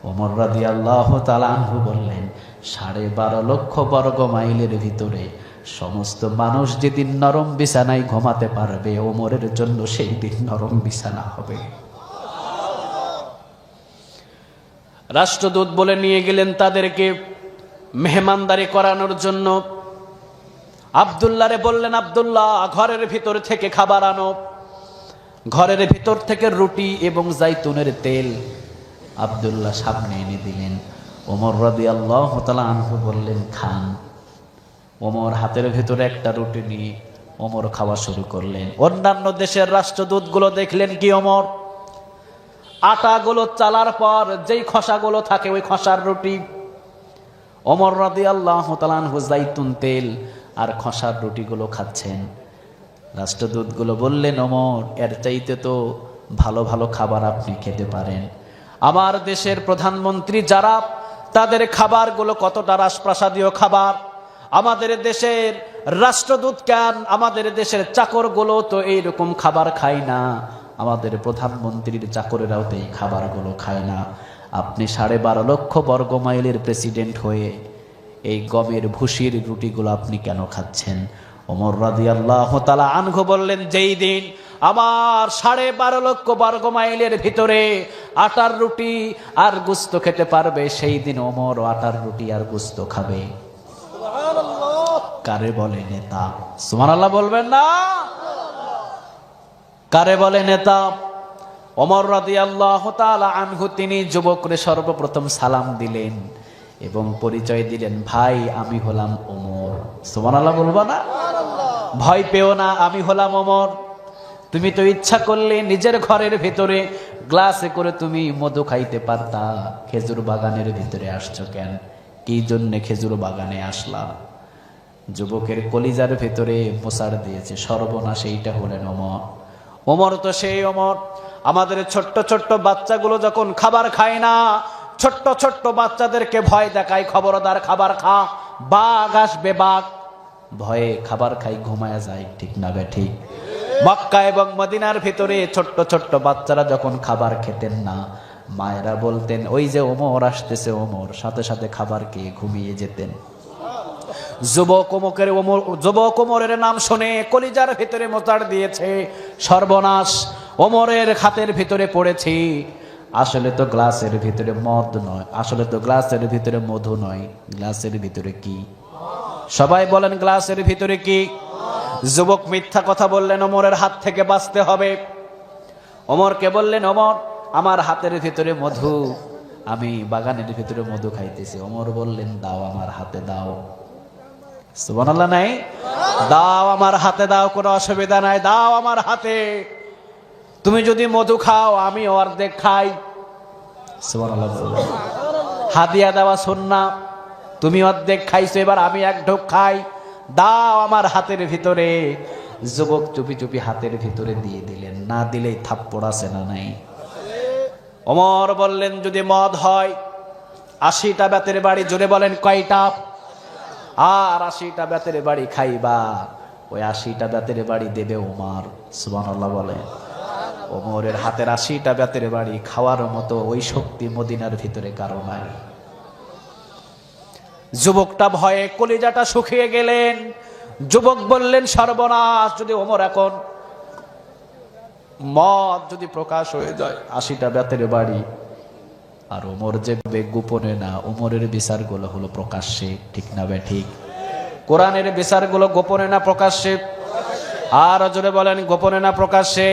ওমর রাদিয়াল্লাহু তাআলা আনহু বললেন, 12.5 লক্ষ বর্গ মাইলের ভিতরে সমস্ত মানুষ যেদিন নরম বিছানায় ঘুমাতে পারবে, ওমরের জন্য সেই দিন নরম বিছানা হবে। রাষ্ট্রদূত বলে নিয়ে গেলেন তাদেরকে মেহমানদারি করানোর জন্য। আব্দুল্লাহরে বললেন, আব্দুল্লাহ ঘরের ভিতর থেকে খাবার আনো। ঘরের ভিতর থেকে রুটি এবং জাইতুনের তেল আব্দুল্লাহ সামনে এনে দিলেন। ওমর রাদিয়াল্লাহু তাআলা আনহু বললেন খান। ওমর হাতের ভেতরে একটা রুটি নিয়ে ওমর খাওয়া শুরু করলেন। অন্যান্য দেশের রাষ্ট্রদূতগুলো দেখলেন কি, ওমর আটাগুলো চালার পর যেই খসাগুলো থাকে ওই খসার রুটি, ওমর রাদিয়াল্লাহু তাআলা আনহু জাইতুন তেল আর খসার রুটিগুলো খাচ্ছেন। রাষ্ট্রদূতগুলো বললেন, ওমর এর চাইতে তো ভালো ভালো খাবার আপনি খেতে পারেন। আমার দেশের প্রধানমন্ত্রী যারা, তাদের খাবারগুলো কতটা রাজপ্রাসাদীয় খাবার। আমাদের দেশের রাষ্ট্রদূত কেন, আমাদের দেশের চাকরগুলো তো এইরকম খাবার খায় না, আমাদের প্রধানমন্ত্রীর চাকরেরাও তো এই খাবারগুলো খায় না। আপনি 12.5 লক্ষ বর্গ মাইলের প্রেসিডেন্ট হয়ে এই গমের ভুসির রুটিগুলো আপনি কেন খাচ্ছেন? ওমর রাদিয়াল্লাহু তাআলা আনহু বললেন, যেই দিন আমার 12.5 লক্ষ বর্গ মাইলের ভিতরে আটার রুটি আর গোস্ত খেতে পারবে, সেই দিন ওমর আটার রুটি আর গোস্ত খাবে। কারে বলে নেতা? সুবহানাল্লাহ বলবেন না? কারে বলে নেতা? ওমর রাদিয়াল্লাহু তাআলা আনহু তিনি যুবকরে সর্বপ্রথম সালাম দিলেন এবং পরিচয় দিলেন, ভাই আমি হলাম ওমর। সুবহানাল্লাহ বলবা না? ভয় পেও না, আমি হলাম ওমর। তুমি তো ইচ্ছা করলে নিজের ঘরের ভিতরে গ্লাসে করে তুমি মধু খাইতে পারতা, খেজুর বাগানের ভিতরে আসছো কেন? কি জন্য খেজুর বাগানে আসলা? যুবকের কলিজার ভিতরে মোসার দিয়েছে, সর্বনাশ এইটা হলেন ওমর। ওমর তো সেই ওমর, আমাদের ছোট্ট ছোট্ট বাচ্চাগুলো যখন খাবার খায় না, ছোট্ট ছোট্ট বাচ্চাদেরকে ভয় দেখায়, খবরদার খাবার খা, বাঘ আসবে বাঘ, ভয়ে খাবার খাই ঘুমায়া যায়, ঠিক না বে ঠিক? মক্কা এবং মদিনার ভিতরে ছোট্ট ছোট্ট বাচ্চারা যখন খাবার খেতেন না, মায়েরা বলতেন ওই যে ওমর আসতেছে ওমর, সাথে সাথে খাবার খেয়ে ঘুমিয়ে যেতেন। যুবক ওমরের নাম শুনে কলিজার ভিতরে মোচাড় দিয়েছে, সর্বনাশ, ওমরের হাতের ভিতরে পড়েছি। আসলে তো গ্লাসের ভিতরে মদ নয়, আসলে তো গ্লাসের ভিতরে মধু নয়, গ্লাসের ভিতরে কি? সবাই বলেন গ্লাসের ভিতরে কি? যুবক মিথ্যা কথা বললেন, ওমরের হাত থেকে বাঁচতে হবে। ওমরকে বললেন, ওমর আমার হাতের ভিতরে মধু, আমি বাগানের ভিতরে মধু খাইতেছি। ওমর বললেন, দাও আমার হাতে দাও। সুবহানাল্লাহ নাই? দাও আমার হাতে দাও, কোনো অসুবিধা নাই, দাও আমার হাতে। তুমি যদি মধু খাও আমি অর্ধেক খাই। সুবহানাল্লাহ। হাদিয়া দেওয়া সুন্নাহ, তুমি অর্ধেক খাইছো, এবার আমি এক ঢোক খাই, দাও আমার হাতের ভিতরে। যুবক চুপি চুপি হাতের ভিতরে দিয়ে দিলেন, না দিলেই থাপ্পড় আছে না নাই? ওমর বললেন, যদি মদ হয় 80টা বেতের বাড়ি, জোরে বলেন কয়টা? আর 80টা বেতের বাড়ি খাইবা, ওই 80টা বেতের বাড়ি দেবে ওমর। সুবহানাল্লাহ বলেন। ওমরের হাতের 80টা বেতের বাড়ি খাওয়ার মতো ওই শক্তি মদিনার ভিতরে কারো নাই। যুবকটা ভয়ে কলিজাটা শুকিয়ে গেলেন। যুবক বললেন, সর্বনাশ, যদি ওমর এখন মদ যদি প্রকাশ হয়ে যায়, 80টা বেতের বাড়ি, আর ওমর যে গোপনে না, ওমরের বিচারগুলো হলো প্রকাশ্যে, ঠিক না বে ঠিক? কোরআনের বিচারগুলো গোপনে না প্রকাশ্যে? আর জোরে বলেন, গোপনে না প্রকাশ্যে?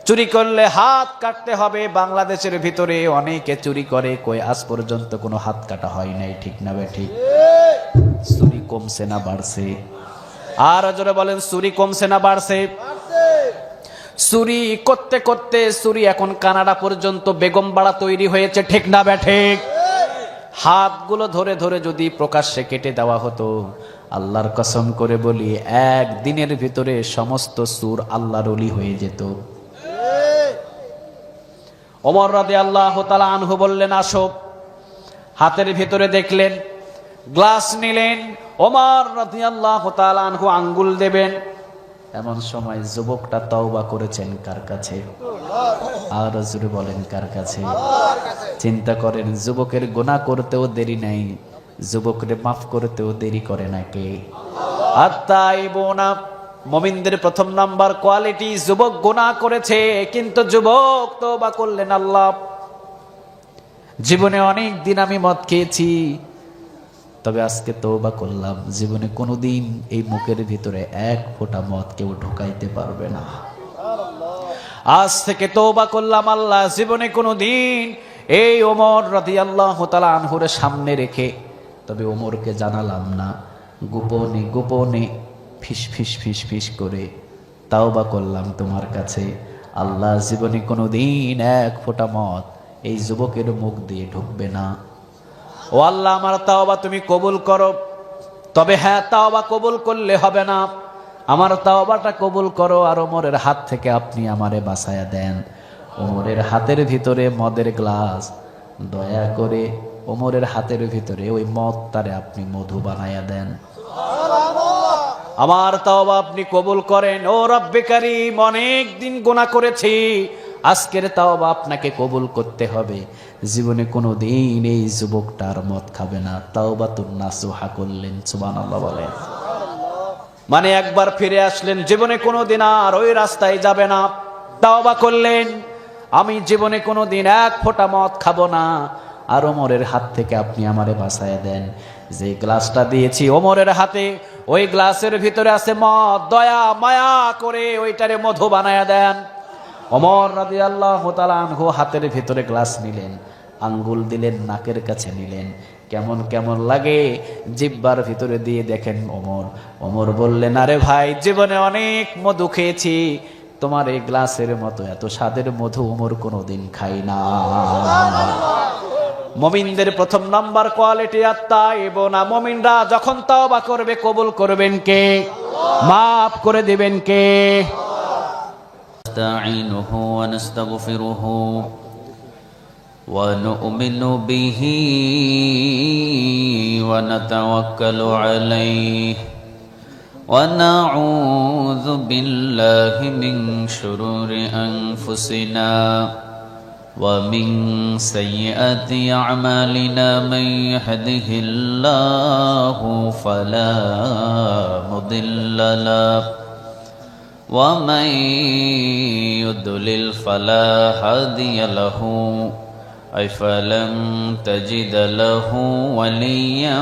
চুরি করলে হাত কাটতে হবে। বাংলাদেশের ভিতরে অনেকে চুরি করে, কই আজ পর্যন্ত কোনো হাত কাটা হয় নাই, ঠিক না বে ঠিক? চুরি কমছে না বাড়ছে? আর জোরে বলেন, চুরি কমছে না বাড়ছে? চুরি করতে করতে চুরি এখন কানাডা পর্যন্ত বেগম বাড়া তৈরি হয়েছে, ঠিক না বে ঠিক? হাতগুলো ধরে ধরে যদি প্রকাশ্যে কেটে দেওয়া হতো, আল্লাহর কসম করে বলি একদিনের ভিতরে সমস্ত চোর আল্লাহর ওলি হয়ে যেত। ওমর রাদিয়াল্লাহু তাআলা আনহু বললেন, আসো। হাতের ভিতরে দেখলেন, গ্লাস নিলেন, ওমর রাদিয়াল্লাহু তাআলা আনহু আঙ্গুল দেবেন, এমন সময় যুবকটা তওবা করেছেন কার কাছে? আর জোরে বলেন কার কাছে? চিন্তা করেন, যুবকের গুনাহ করতেও দেরি নাই, যুবকরে মাফ করতেও দেরি করে না কে? আত্তাইবুনা, মুমিনদের প্রথম নাম্বার কোয়ালিটি, যুবক গুনাহ করেছে কিন্তু যুবক তওবা করলেন। আল্লাহ, জীবনে অনেক দিন আমি মদ খেয়েছি, তবে আজকে তওবা করলাম, জীবনে কোনোদিন এই মুখের ভিতরে এক ফোঁটা মদ কেউ ঢোকাইতে পারবে না। আজ থেকে তওবা করলাম আল্লাহ, জীবনে কোনোদিন এই ওমর রাদিয়াল্লাহু তাআলা আনহুর সামনে রেখে, তবে ওমরকে জানালাম না, গোপনে গোপনে ফিস ফিস ফিস ফিস করে তাওবা করলাম তোমার কাছে, আল্লাহ জীবনে কোনোদিন এক ফোঁটা মদ এই যুবকের মুখ দিয়ে ঢুকবে না। ও আল্লাহ, আমার তাওবা তুমি কবুল করো। তবে হ্যাঁ, তাওবা কবুল করলে হবে না, আমার তাওবাটা কবুল করো, আর ওমরের হাত থেকে আপনি আমারে বাঁচায়া দেন। ওমরের হাতের ভিতরে মদের গ্লাস, দয়া করে ওমরের হাতের ভিতরে ওই মদটারে আপনি মধু বানায়া দেন। আমার তাওবা আপনি কবুল করেন। ও রব্বে কারীম, অনেক দিন গুনাহ করেছি, আজকের তাওবা আপনাকে কবুল করতে হবে। জীবনে কোনোদিন এই যুবকটার মদ খাবে না। তাওবাতুন নাসুহা করলেন, সুবহানাল্লাহ বলেন। মানে একবার ফিরে আসলেন, জীবনে কোনোদিন আর ওই রাস্তায় যাবে না। তাওবা করলেন, আমি জীবনে কোনোদিন এক ফোঁটা মদ খাবো না, আর ওমরের হাত থেকে আপনি আমারে বাঁচায় দেন। যে গ্লাসটা দিয়েছি ওমরের হাতে, ওই গ্লাসের ভিতরে আছে মদ, দয়া মায়া করে ওইটারে মধু বানায়া দেন। ওমর রাদিয়াল্লাহু তাআলা আনহু হাতের ভিতরে গ্লাস নিলেন, আঙ্গুল দিলেন, নাকের কাছে নিলেন, কেমন কেমন লাগে জিহ্বার ভিতরে দিয়ে দেখেন ওমর। ওমর বললেন, আরে ভাই, জীবনে অনেক মধু খেয়েছি, তোমার এই গ্লাসের মতো এত স্বাদের মধু ওমর কোনোদিন খাই না। মুমিনদের প্রথম নাম্বার কোয়ালিটি আত-তাইবুন। মুমিনরা যখন তওবা করবে, কবুল করবেন কে? মাফ করে দিবেন কে? نستعينه ونستغفره ونؤمن به ونتوكل عليه ونعوذ بالله من شرور أنفسنا ومن سيئات أعمالنا من يهده الله فلا مضل له ومن يضلل فلا هادي له فلن تجد له وليا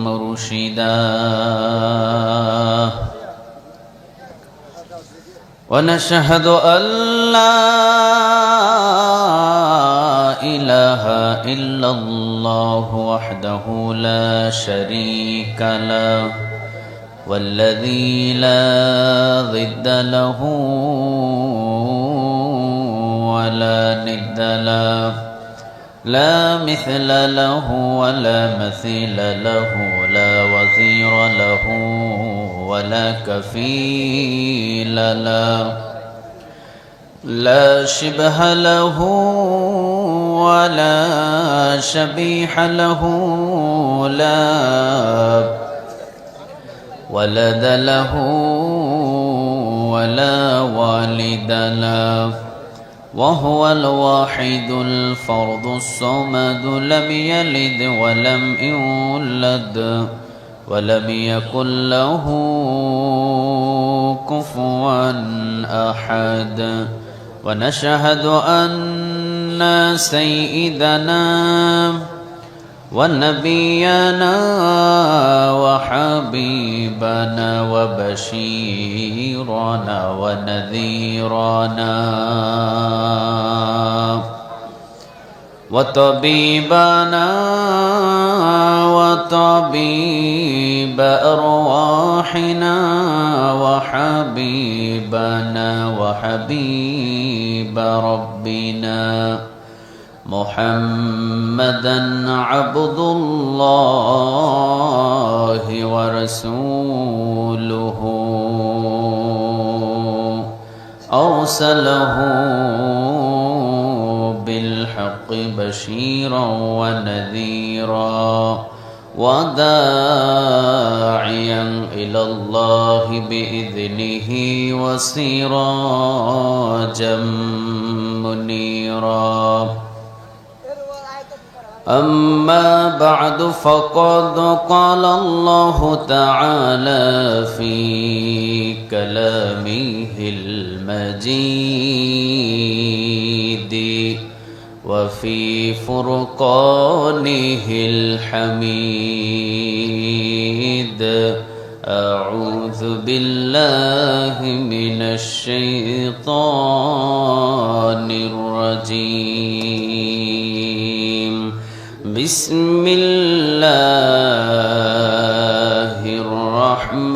مرشدا ونشهد أن لا إله إلا الله وحده لا شريك له والذي لا ضد له ولا ند له لا مثل له ولا مثيل له لا وزير له ولا كفيل له لا شبه له ولا شبيح له لا ولد له ولا والد له وهو الواحد الفرد الصمد لم يلد ولم يولد ولم يكن له كفوا أحد ونشهد أن سيدنا ونبينا وحبيبنا وبشيرنا ونذيرنا وطبيبنا وطبيب أرواحنا وحبيبنا وحبيب ربنا محمدا عبد الله ورسوله أرسله بالحق بشيرا ونذيرا وداعيا إلى الله بإذنه وسراجا منيرا أما بعد فقد قال الله تعالى في كلامه المجيد وفي فرقانه الحميد أعوذ بالله من الشيطان الرجيم بسم الله الرحمن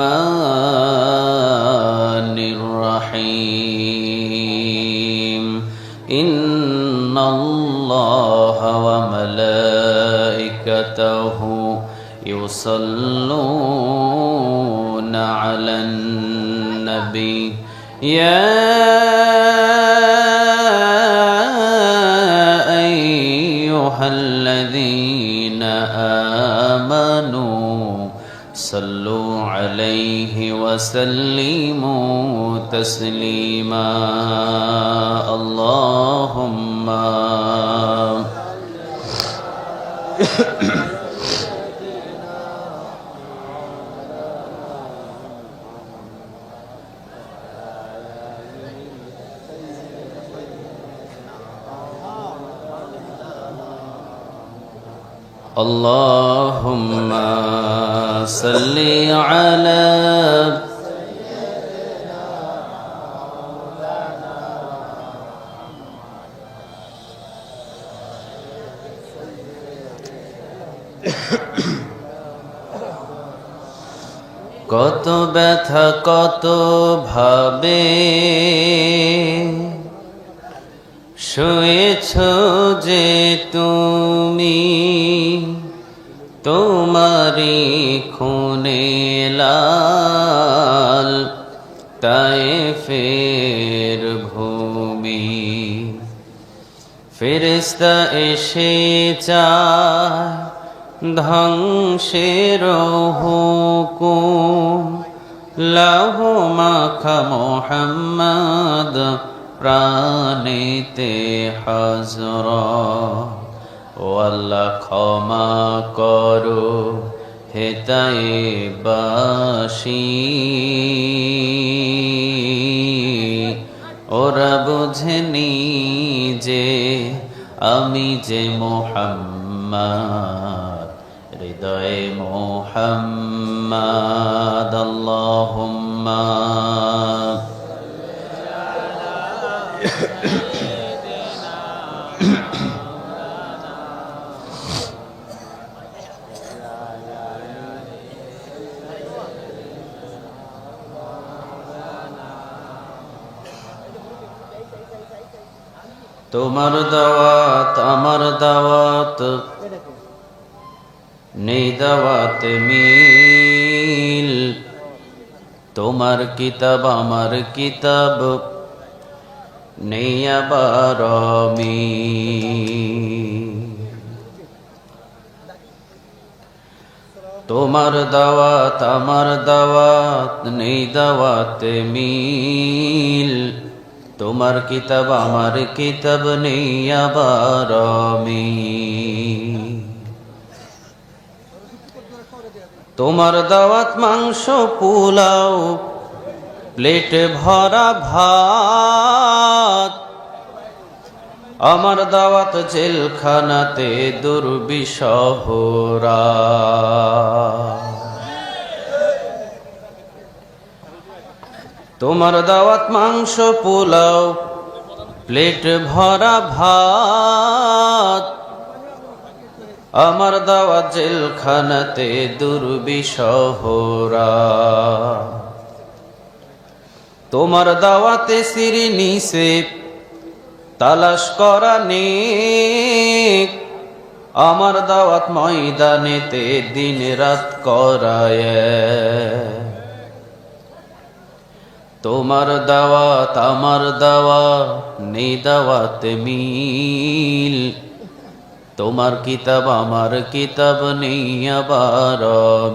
الرحيم إن الله وملائكته يصلون على النبي يا أيها الذين آمنوا صلوا عليه وسلموا تسليما اللهم اللهم صل على কত ব্যথা কত ভাবে শুয়েছ যে তুমি তোমারি খুনে লাল তায়েফের ভূমি ফেরেশতা এসে চায় ধ্বংসের হুকুম লাহ মাখা মোহাম্মদ প্রাণেতে হাজর ও আল্লাহ ক্ষমা করো হেতায়ে বাসি ওরা বুঝেনি যে আমি যে মোহাম্মদ হৃদয়ে মোহাম্মদ আল্লাহুম্মা তোমার দাওয়াত আমার দাওয়াত নেই দাওয়াত মিল তোমার কিতাব আমার কিতাব নেই আবার মিল তোমার দাওয়াত আমার দাওয়াত নেই দাওয়াত মিল তোমার কিতাব আমার কিতাব নেই আবার মিল তোমার দাওয়াত মাংস পোলাও প্লেটে ভরা ভাত আমার দাওয়াত জেলখানাতে দুর্বিষহরা তোমার দাওয়াত মাংস পোলাও প্লেট ভরা ভাত আমার দাওয়াত জেলখানাতে দুর্বিষহরা তোমার দাওয়াতে সিঁড়ি নিচে তালাশ করা নেক আমার দাওয়াত ময়দানেতে দিন রাত করায় তোমার দাওয়াত আমার দাওয়াত নেই দাওয়াত মিল তোমার কিতাব আমার কিতাব নেই আবার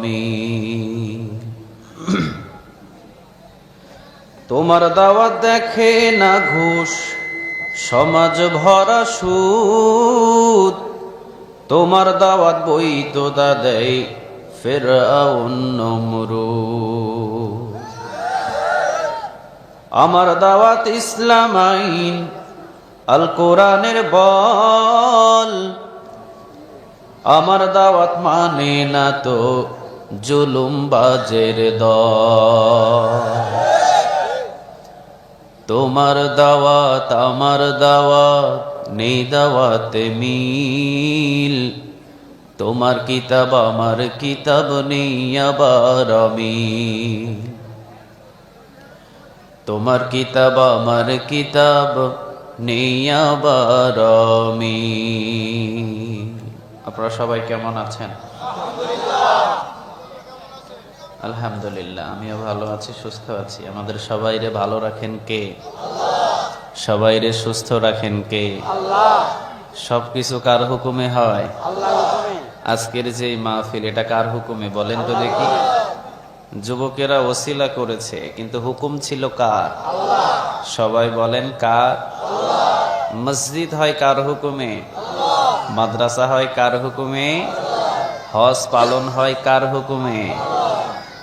মিল তোমার দাওয়াত দেখে না ঘুষ সমাজ ভরা সুদ তোমার দাওয়াত বই তো দেয় ফিরআউন নমরুদ আমার দাওয়াত ইসলাম আইন আল কোরআনের বল আমার দাওয়াত মানে না তো জুলুমবাজের দল। তোমার দাওয়াত আমার দাওয়াত, নেই দাওয়াতে মিল। তোমার কিতাব আমার কিতাব, নেই আবার অমিল। তোমার কিতাব আমার কিতাব, নেই আবার অমিল। আপনারা সবাই কেমন আছেন? আলহামদুলিল্লাহ, আমিও ভালো আছি, সুস্থ আছি। আমাদের সবাইরে ভালো রাখেন কে? সবাইরে সুস্থ রাখেন কে? সবকিছু কার হুকুমে হয়? আজকের যে মাহফিল, এটা কার হুকুমে বলেন তো দেখি? যুবকেরা ওসিলা করেছে, কিন্তু হুকুম ছিল কার? সবাই বলেন কার? মসজিদ হয় কার হুকুমে? মাদ্রাসা হয় কার হুকুমে? হজ পালন হয় কার হুকুমে?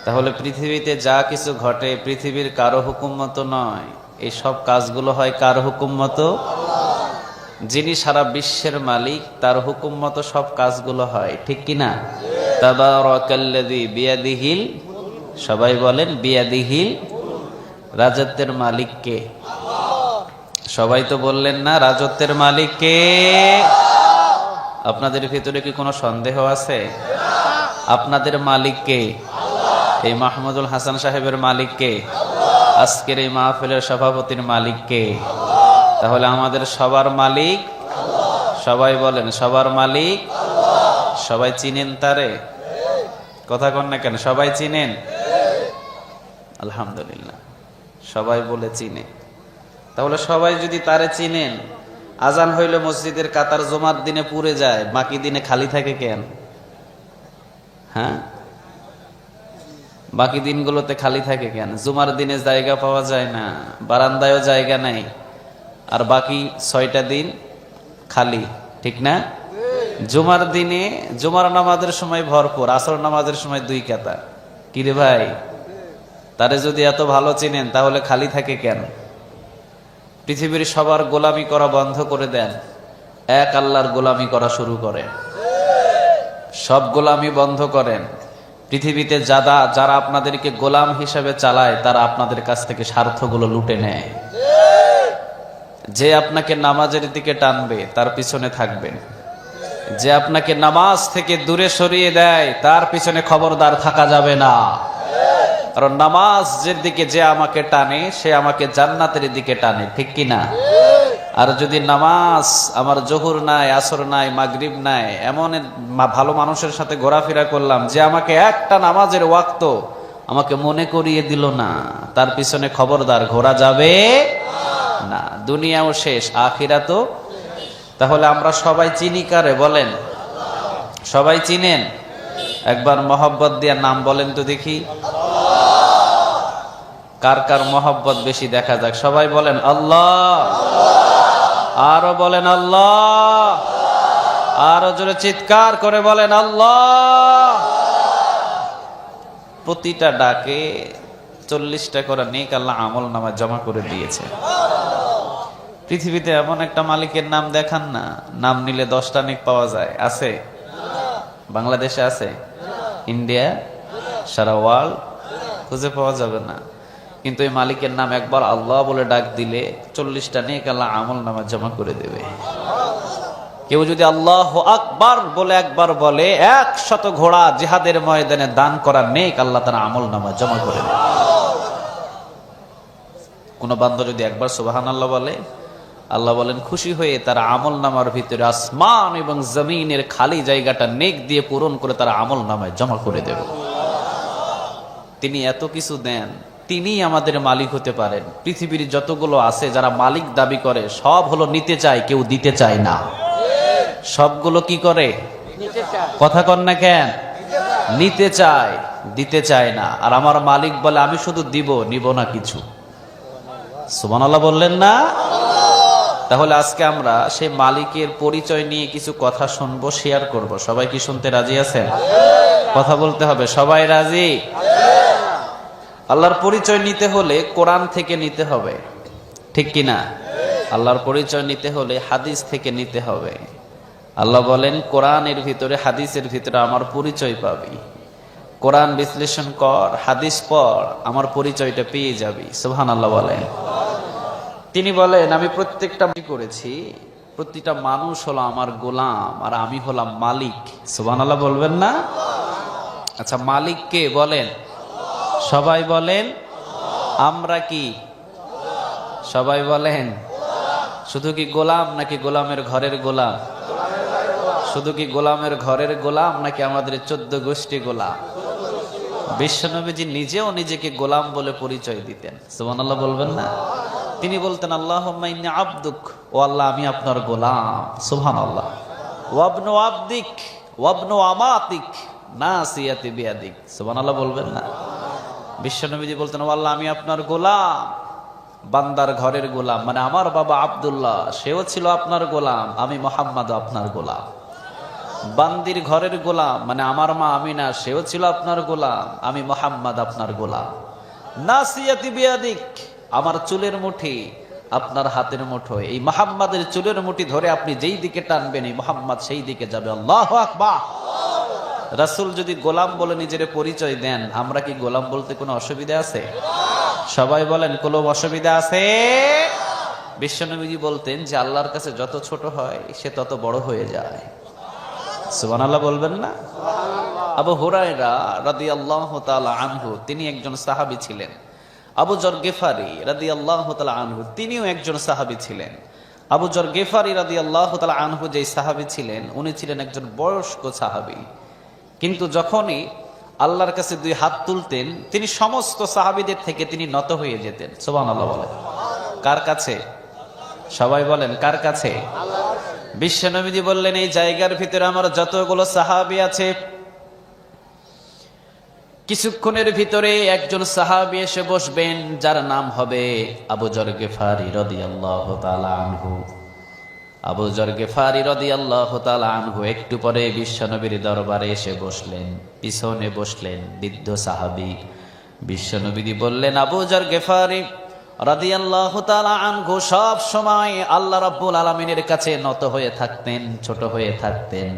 তাহলে পৃথিবীতে যা কিছু ঘটে পৃথিবীর কারো হুকুম মতো নয়, এই সব কাজগুলো হয় কার হুকুম মতো? যিনি সারা বিশ্বের মালিক, তার হুকুম মতো সব কাজগুলো হয়, ঠিক কিনা? তাবারাকাল্লাযী বিয়াদিহিল, সবাই বলেন বিয়াদিহিল। রাজত্বের মালিক কে? সবাই তো বললেন না রাজত্বের মালিক কে? আপনাদের ভিতরে কি কোনো সন্দেহ আছে? আপনাদের মালিক কে? এই মাহমুদুল হাসান সাহেবের মালিক কে? আজকের এই মাহফিলের সভাপতির মালিক কে? তাহলে আমাদের সবার মালিক? সবাই বলেন সবার মালিক। সবাই চিনেন তারে? কথা কন না কেন? সবাই চিনেন? আলহামদুলিল্লাহ, সবাই বলে চিনে। তাহলে সবাই যদি তারে চিনেন, আজান হইলে মসজিদের কাতার জুমার দিনে পুড়ে যায়, বাকি দিনে খালি থাকে কেন? হ্যাঁ, বাকি দিনগুলোতে খালি থাকে কেন? জুমার দিনে জায়গা পাওয়া যায় না, বারান্দায়ও জায়গা নাই, আর বাকি 6টা দিন খালি, ঠিক না? জুমার দিনে জুমার নামাজের সময় ভরপুর, আসর নামাজের সময় 2 কাতার। কিরে ভাই, তারে যদি এত ভালো চিনেন তাহলে খালি থাকে কেন? পৃথিবীর সবার গোলামি করা বন্ধ করে দেন, এক আল্লাহর গোলামি করা শুরু করেন। সব গোলামি বন্ধ করেন। পৃথিবীতে যারা আপনাদেরকে গোলাম হিসেবে চালায়, তারা আপনাদের কাছ থেকে স্বার্থগুলো লুটে নেয়। যে আপনাকে নামাজের দিকে টানবে, তার পিছনে থাকবেন। যে আপনাকে নামাজ থেকে দূরে সরিয়ে দেয়, তার পিছনে খবরদার থাকা যাবে না। কারণ নামাজের দিকে যে আমাকে টানে, সে আমাকে জান্নাতের দিকে টানে, ঠিক কিনা? আর যদি নামাজ আমার জোহর নাই, আসর নাই, মাগরিব নাই, এমন ভালো মানুষের সাথে ঘোরাফেরা করলাম যে আমাকে একটা নামাজের ওয়াক্ত আমাকে মনে করিয়ে দিল না, তার পিছনে খবরদার ঘোরা যাবে না। দুনিয়াও শেষ, আখিরাতও। তাহলে আমরা সবাই চিনি কারে বলেন? সবাই চিনেন? একবার মহব্বত দিয়া নাম বলেন তো দেখি। কার কার মহব্বত বেশি দেখা যাক। সবাই বলেন আল্লাহ। আরো বলেন আল্লাহ। আরো জোরে চিৎকার করে বলেন আল্লাহ। প্রতিটা ডাকে 40টা করে নেক আল্লাহ আমল নামা জমা করে দিয়েছে। পৃথিবীতে এমন একটা মালিকের নাম দেখান না, নাম নিলে 10টা নেক পাওয়া যায়। আছে? বাংলাদেশে আছে? ইন্ডিয়া, সারা ওয়ার্ল্ড খুঁজে পাওয়া যাবে না। কিন্তু এই মালিকের নাম একবার আল্লাহ বলে ডাক দিলে 40টা নেক আল্লাহ আমল নামা জমা করে দেবে। কেউ যদি আল্লাহ আকবার বলে একবার বলে, 100 ঘোড়া জিহাদের ময়দানে দান করা নেক আল্লাহ তার আমল নামা জমা করে দেবে। কোন বান্দা যদি একবার সুবহানাল্লাহ বলে, আল্লাহ বলেন খুশি হয়ে তার আমল নামার ভিতরে আসমান এবং জমিনের খালি জায়গাটা নেক দিয়ে পূরণ করে তার আমল নামায় জমা করে দেব। তিনি এত কিছু দেন, তিনি আমাদের মালিক হতে পারেন। পৃথিবীর যতগুলো আছে যারা মালিক দাবি করে, সব হলো নিতে চায়, কেউ দিতে চায় না। সবগুলো কি করে? কথা কন না কেন? নিতে চায়, দিতে চায় না। আর আমার মালিক বলে আমি শুধু দিব, নিব না কিছু। সুবহানাল্লাহ বললেন না? তাহলে আজকে আমরা সেই মালিকের পরিচয় নিয়ে কিছু কথা শুনবো, শেয়ার করব। সবাই কি শুনতে রাজি আছেন? কথা বলতে হবে। সবাই রাজি? আল্লাহর পরিচয় নিতে হলে কোরআন থেকে নিতে হবে, ঠিক কিনা? আল্লাহর পরিচয় নিতে হলে হাদিস থেকে নিতে হবে। আল্লাহ বলেন কোরআনের ভিতরে হাদিসের ভিতরে আমার পরিচয় পাবি। কোরআন বিশ্লেষণ কর, হাদিস পড়, আমার পরিচয়টা পেয়ে যাবি। সুবহানাল্লাহ বলেন। তিনি বলেন, আমি প্রত্যেকটা করেছি, প্রতিটা মানুষ হলো আমার গোলাম আর আমি হলাম মালিক। সুবহানাল্লাহ বলবেন না? আচ্ছা, মালিক কে বলেন? সবাই বলেন। আমরা কি? সবাই বলেন। শুধু কি গোলাম নাকি গোলামের ঘরের গোলাম? শুধু কি গোলামের ঘরের গোলাম নাকি আমাদের 14 গোষ্ঠী গোলাম? বিশ্বনবীজি নিজেও নিজেকে গোলাম বলে পরিচয় দিতেন। সুবহানাল্লাহ বলবেন না? তিনি বলতেন, আল্লাহুম্মা ইন্নী আবদুক, ও আল্লাহ আমি আপনার গোলাম। সুবহানাল্লাহ। ওয়াবনু আবদিক ওয়াবনু আমাতিক নাসিয়াতি বিয়াদিক। সুবহানাল্লাহ বলবেন না? বিশ্বনবীজি বলতেন, ও আল্লাহ আমি আপনার গোলাম, বান্দার ঘরের গোলাম, মানে আমার বাবা আব্দুল্লাহ সেও ছিল আপনার গোলাম, আমি মুহাম্মদ আপনার গোলাম। বান্দির ঘরের গোলাম, মানে আমার মা আমিনা সেও ছিল আপনার গোলাম, আমি মুহাম্মদ আপনার গোলাম। নাসিয়াতি বিয়াদিক, আমার চুলের মুঠি আপনার হাতের মুঠোয়, এই মুহাম্মাদের চুলের মুঠি ধরে আপনি যেই দিকে টানবেন এই মুহাম্মদ সেই দিকে যাবে। আল্লাহু আকবার। রাসূল যদি গোলাম বলে নিজের পরিচয় দেন, আমরা কি গোলাম বলতে কোনো অসুবিধা আছে? সবাই বলেন, কোনো অসুবিধা আছে? বিশ্বনবীজি বলতেন যে আল্লাহর কাছে যত ছোট হয় সে তত বড় হয়ে যায়। সুবহানাল্লাহ বলবেন না? আবু হুরায়রা রাদিয়াল্লাহু তাআলা আনহু তিনি একজন সাহাবী ছিলেন। আবু যর গিফারি রাদিয়াল্লাহু তাআলা আনহু তিনিও একজন সাহাবী ছিলেন। আবু যর গিফারি রাদিয়াল্লাহু তাআলা আনহু যে সাহাবী ছিলেন, উনি ছিলেন একজন বয়স্ক সাহাবী। কিন্তু যখনই আল্লাহর কাছে 2 হাত তুলতেন, তিনি সমস্ত সাহাবীদের থেকে তিনি নত হয়ে যেতেন। সুবহানাল্লাহ বলেন। কার কাছে? সবাই বলেন, কার কাছে? বিশ্বনবীজি বললেন, এই জায়গার ভিতরে আমার যতগুলো সাহাবী আছে, কিছুক্ষণের ভিতরে একজন সাহাবী এসে বসবেন যার নাম হবে আবু যর গিফারি রাদিয়াল্লাহু তাআলা আনহু। আবু যর গিফারি রাদিয়াল্লাহু তাআলা আনহু একটু পরে বিশ্বনবীর দরবারে এসে বসলেন, পিছনে বসলেন বৃদ্ধ সাহাবী। বিশ্বনবী বললেন, আবু যর গিফারি রাদিয়াল্লাহু তাআলা আনহু সব সময় আল্লাহ রাব্বুল আলামিনের কাছে নত হয়ে থাকতেন, ছোট হয়ে থাকতেন।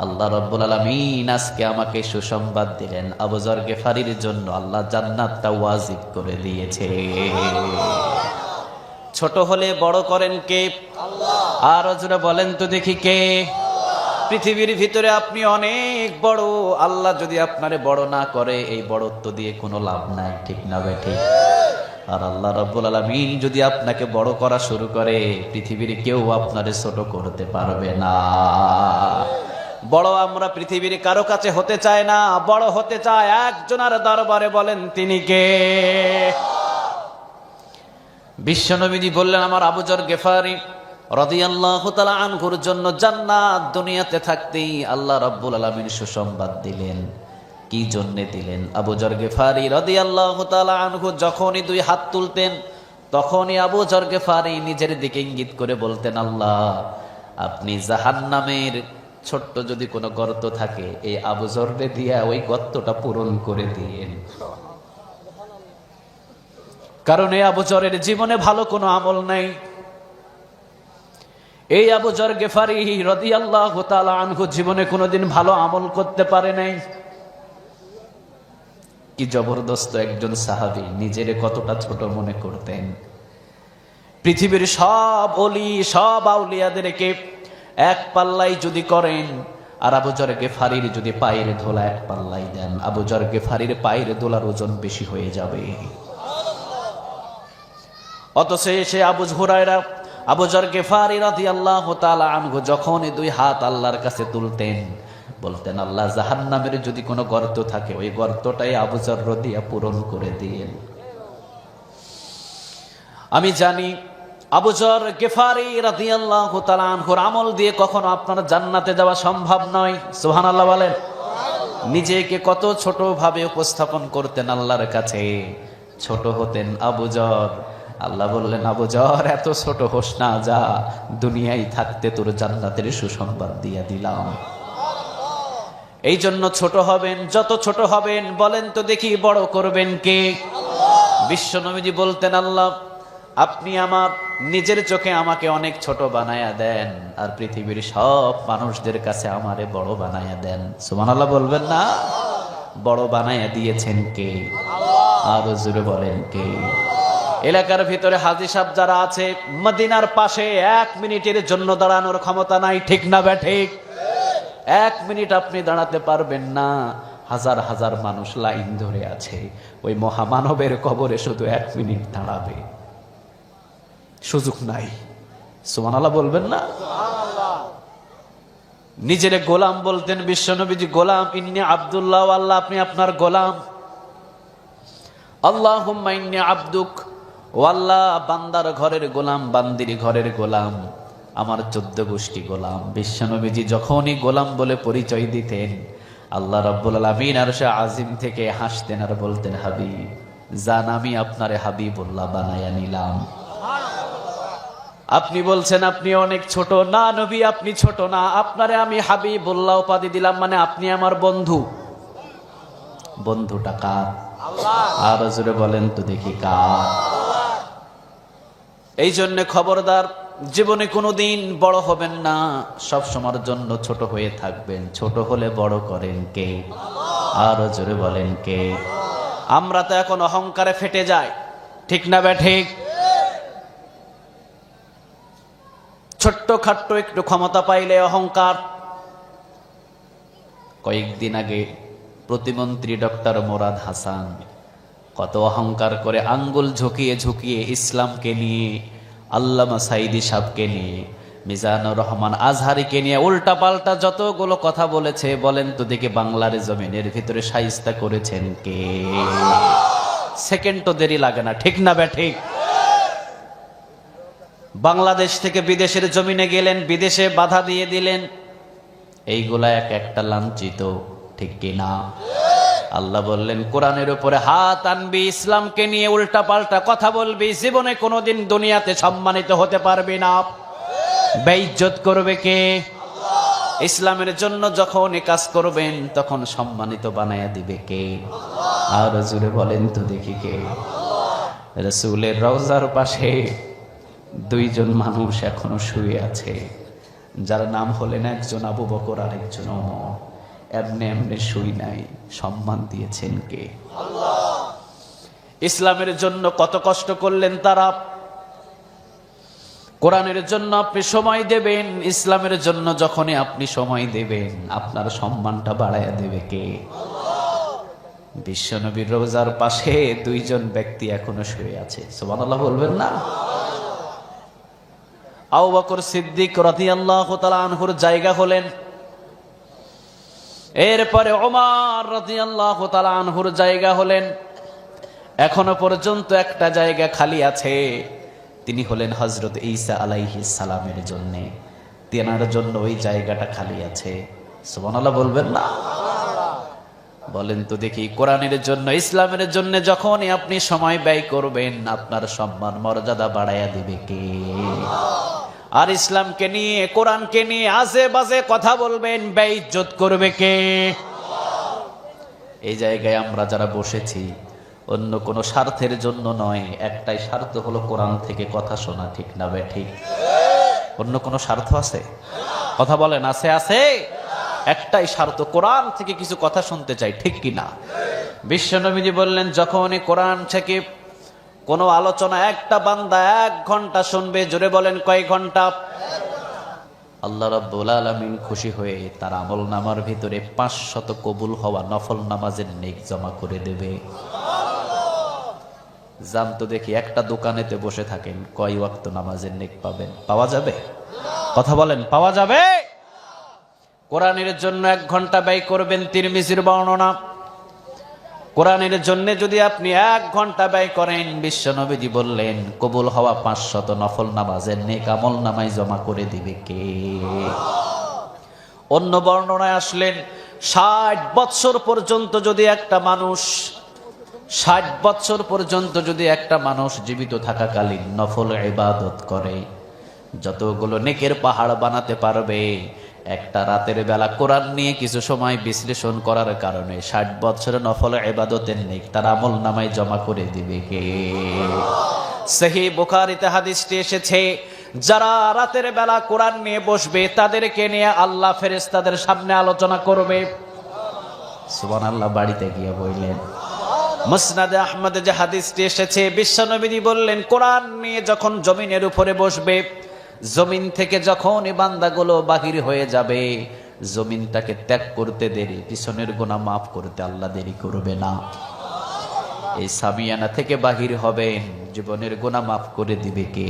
আল্লাহ রাব্বুল আলামিন আজকে আমাকে সুসংবাদ দিলেন, আবু যর গিফারির জন্য আল্লাহ জান্নাতটা ওয়াজিব করে দিয়েছে। ছোট হলে বড় করেন কে? আল্লাহ। আর জোরে বলেন তো দেখি কে? পৃথিবীর ভিতরে আপনি অনেক বড়, আল্লাহ যদি আপনারে বড় না করে এই বড়ত্ব দিয়ে কোনো লাভ নাই। ঠিক না বেঠিক? আর আল্লাহ রাব্বুল আলামিন যদি আপনাকে বড় করা শুরু করে, পৃথিবীর কেউ আপনারে ছোট করতে পারবে না। বড় আমরা পৃথিবীর কারো কাছে হতে চাই না, বড় হতে চায় একজনের দরবারে। বলেন তিনি কে? বিশ্বনবীজি বললেন, আমার আবু যর গিফারি রাদিয়াল্লাহু তাআলা আনহুর জন্য জান্নাত দুনিয়াতে থাকতেই আল্লাহ রাব্বুল আলামিন সুসংবাদ দিলেন। কি জন্য দিলেন? আবু যর গিফারি রাদিয়াল্লাহু তাআলা আনহু যখনই 2 হাত তুলতেন, তখনই আবু যর গিফারি নিজের দিকে ইঙ্গিত করে বলতেন, আল্লাহ আপনি জাহান্নামের ছোট্ট যদি কোনো গর্ত থাকে, এই আবু যরকে দিয়া ওই গর্তটা পূরণ করে দিয়েন। কারণ এই আবু যরের জীবনে ভালো কোনো আমল নাই। এই আবু যর গিফারি রাদিয়াল্লাহু তাআলা আনহু জীবনে কোনোদিন ভালো আমল করতে পারে নাই। কি জবরদস্ত একজন সাহাবী, নিজেরে কতটা ছোট মনে করতেন। পৃথিবীর সব ওলি সব আউলিয়াদেরকে এক পাল্লাই যদি করেন, আর আবু যর গিফারির যদি পায়ের ধুলা এক পাল্লাই দেন, আবু যর গিফারির পায়ের ধুলার ওজন বেশি হয়ে যাবে। অথচ সে আবু হুরায়রা আবু যর গিফারি রাদিয়াল্লাহু তাআলা আনহু যখনই 2 হাত আল্লাহর কাছে তুলতেন, বলতেন, আল্লাহ জাহান্নামের যদি কোনো গর্ত থাকে ওই গর্তটাই আবু যর দিয়া পূরণ করে দিয়েন। আমি জানি আবু যর গিফারি রাদিয়াল্লাহু তাআলা আনহুর আমল দিয়ে কখনো আপনার জান্নাতে যাওয়া সম্ভব নয়। সুবহানাল্লাহ বলেন। নিজেকে কত ছোট ভাবে উপস্থাপন করতেন আল্লাহর কাছে, ছোট হতেন আবু যর। আল্লাহ বললেন, আবু যর এত ছোট হোস না, যা দুনিয়ায় থাকতে তোর জান্নাতের সুসংবাদ দিয়ে দিলাম। এই জন্য ছোট হবেন, যত ছোট হবেন বলেন তো দেখি বড় করবেন কে? বিশ্বনবীজি বলতেন, আল্লাহ আপনি আমার নিজের চোখে আমাকে অনেক ছোট বানায়া দেন, আর পৃথিবীর সব মানুষদের কাছে আমারে বড় বানায়া দেন। সুবহানাল্লাহ বলবেন না? বড় বানাইয়া দিয়েছেন কে? আরো জোরে বলেন কে? এলাকার ভিতরে হাজী সাহেব যারা আছে, মদিনার পাশে 1 মিনিটের জন্য দাঁড়ানোর ক্ষমতা নাই, ঠিক না ঠিক? 1 মিনিট আপনি দাঁড়াতে পারবেন না। হাজার হাজার মানুষ লাইন ধরে আছে, ওই মহামানবের কবরে শুধু 1 মিনিট দাঁড়াবে, সুযোগ নাই। সুবহানাল্লাহ বলবেন না? নিজের গোলাম বলতেন বিশ্বনবীজি, গোলাম ইন্নী আব্দুল্লাহ, আল্লাহ আপনি আপনার গোলাম। আল্লাহুম্মা ইন্নী আব্দুক, ও আল্লাহ বান্দার ঘরের গোলাম, বান্দির ঘরের গোলাম, আমার 14 গোষ্ঠী গোলাম। বিশ্বনবীজি যখনই গোলাম বলে পরিচয় দিতেন, আল্লাহ রাব্বুল আলামিন আরশে আজিম থেকে হাসতেন আর বলতেন, হাবিব জান, আমি আপনারে হাবিবুল্লাহ বানায়া নিলাম। আপনি বলছেন আপনি অনেক ছোট, না নবী আপনি ছোট না, আপনারে আমি হাবিবুল্লাহ উপাধি দিলাম, মানে আপনি আমার বন্ধু। বন্ধুটা কার? আর জোরে বলেন তো দেখি কার? এই জন্য খবরদার, জীবনে কোনোদিন বড় হবেন না, সব সময়ের জন্য ছোট হয়ে থাকবেন। ছোট হলে বড় করেন কে? আর জোরে বলেন কে? আমরা তো এখন অহংকারে ফেটে যাই, ঠিক না ঠিক? ছোট্ট খাট্ট একটু ক্ষমতা পাইলে অহংকার। কয়েকদিন আগে প্রতিমন্ত্রী ডক্টর মোরাদ হাসান কত অহংকার করে আঙ্গুল ঝুঁকিয়ে ঝুঁকিয়ে ইসলামকে নিয়ে, আল্লামা সাইদি সাহেবকে নিয়ে, মিজানুর রহমান আজহারিকে নিয়ে উল্টা পাল্টা যতগুলো কথা বলেছে, বলেন তো দেখি বাংলার জমিনের ভিতরে শাইস্তা করেছেন কে? সেকেন্ড তো দেরি লাগে না, ঠিক না ঠিক? বাংলাদেশ থেকে বিদেশের জমিনে গেলেন, বিদেশে বাধা দিয়ে দিলেন, এইগুলা এক একটা লাঞ্ছিত, ঠিক কিনা? আল্লাহ বললেন কোরআনের উপরে হাত আনবি, ইসলামকে নিয়ে উল্টা পাল্টা কথা বলবি, জীবনে কোনোদিন দুনিয়াতে সম্মানিত হতে পারবি না। বেইজ্জত করবে কে? ইসলামের জন্য যখন কাজ করবেন তখন সম্মানিত বানায়া দিবে কে? আর জুড়ে বলেন তো দেখি কে? রাসূলের রওজার পাশে 2 জন মানুষ এখনো শুয়ে আছে, যার নাম হলেন একজন আবু বকর আর একজন ওমর। এমনি এমনি শুই নাই, সম্মান দিয়েছেন কে? আল্লাহ। ইসলামের জন্য কত কষ্ট করলেন তারা। কোরআনের জন্য আপনি সময় দেবেন, ইসলামের জন্য যখনই আপনি সময় দেবেন, আপনার সম্মানটা বাড়ায়া দেবে কে? বিশ্বনবীর রওজার পাশে 2 জন ব্যক্তি এখনো শুয়ে আছে, সুবহানাল্লাহ বলবেন না? আবু বকর সিদ্দিক রাদিয়াল্লাহু তাআলা আনহুর জায়গা হলেন, এরপরে ওমর রাদিয়াল্লাহু তাআলা আনহুর জায়গা হলেন। এখনো পর্যন্ত একটা জায়গা খালি আছে, তিনি হলেন হযরত ঈসা আলাইহিস সালামের জন্য, তেনার জন্য ওই জায়গাটা খালি আছে। সুবহানাল্লাহ বলবেন না? বলেন তো দেখি, কোরআনের জন্য, ইসলামের জন্য যখনই আপনি সময় ব্যয় করবেন, আপনার সম্মান মর্যাদা বাড়ায়া দিবে কে? আর ইসলামকে নিয়ে, কোরআনকে নিয়ে আজে বাজে কথা বলবেন, বেইজ্জত করবে কে? এই জায়গায় আমরা যারা বসেছি অন্য কোনো স্বার্থের জন্য নয়, একটাই স্বার্থ হলো কোরআন থেকে কথা শোনা, ঠিক না ঠিক? অন্য কোনো স্বার্থ আছে? কথা বলেন, আছে? আছে একটাই স্বার্থ, কোরআন থেকে কিছু কথা শুনতে চাই, ঠিক কিনা? বিশ্বনবীজি বললেন, যখনই কোরআন থেকে কোনো আলোচনা একটা বান্দা 1 ঘন্টা শুনবে, জোরে বলেন কয় ঘন্টা? আল্লাহ রাব্বুল আলামিন খুশি হয়ে তার আমল নামার ভিতরে 500 কবুল হওয়া নফল নামাজের নেক জমা করে দেবে। জানতো দেখি, একটা দোকানেতে বসে থাকেন, কয় ওয়াক্ত নামাজের নেক পাবেন? পাওয়া যাবে? কথা বলেন, পাওয়া যাবে? কোরআনের জন্য 1 ঘন্টা ব্যয় করবেন, তিরমিজির বর্ণনা। কোরআনের জন্য যদি আপনি 1 ঘন্টা ব্যয় করেন, বিশ্বনবীজি বললেন কবুল হওয়া 500 নফল নামাজের নেক আমল নামায় জমা করে দিবে কে? অন্য বর্ণনায় আসলেন 60 বছর পর্যন্ত যদি একটা মানুষ, 60 বছর পর্যন্ত যদি একটা মানুষ জীবিত থাকাকালীন নফল ইবাদত করে, যতগুলো নেকের পাহাড় বানাতে পারবে, একটা রাতের বেলা কোরআন নিয়ে কিছু সময় বিশ্লেষণ করার কারণে 60 বছরের নফল ইবাদতের নেক তার আমল নামায় জমা করে দিবে কে? সহিহ বুখারীতে হাদিসটি এসেছে, যারা রাতের বেলা কোরআন নিয়ে বসবে তাদেরকে নিয়ে আল্লাহ ফেরেশতাদের সামনে আলোচনা করবে। সুবহানাল্লাহ বাড়িতে গিয়ে বললেন। মুসনাদে আহমদে যে হাদিসটি এসেছে, বিশ্বনবী বললেন কোরআন নিয়ে যখন জমিনের উপরে বসবে, জমিন থেকে যখন এই বান্দাগুলো বাহির হয়ে যাবে, জমিনটাকে ত্যাগ করতে দেরি, পিছনের গুনাহ মাফ করতে আল্লাহ দেরি করবে না। এই সামিয়ানা থেকে বাহির হবেন, জীবনের গুনাহ মাফ করে দিবে কে?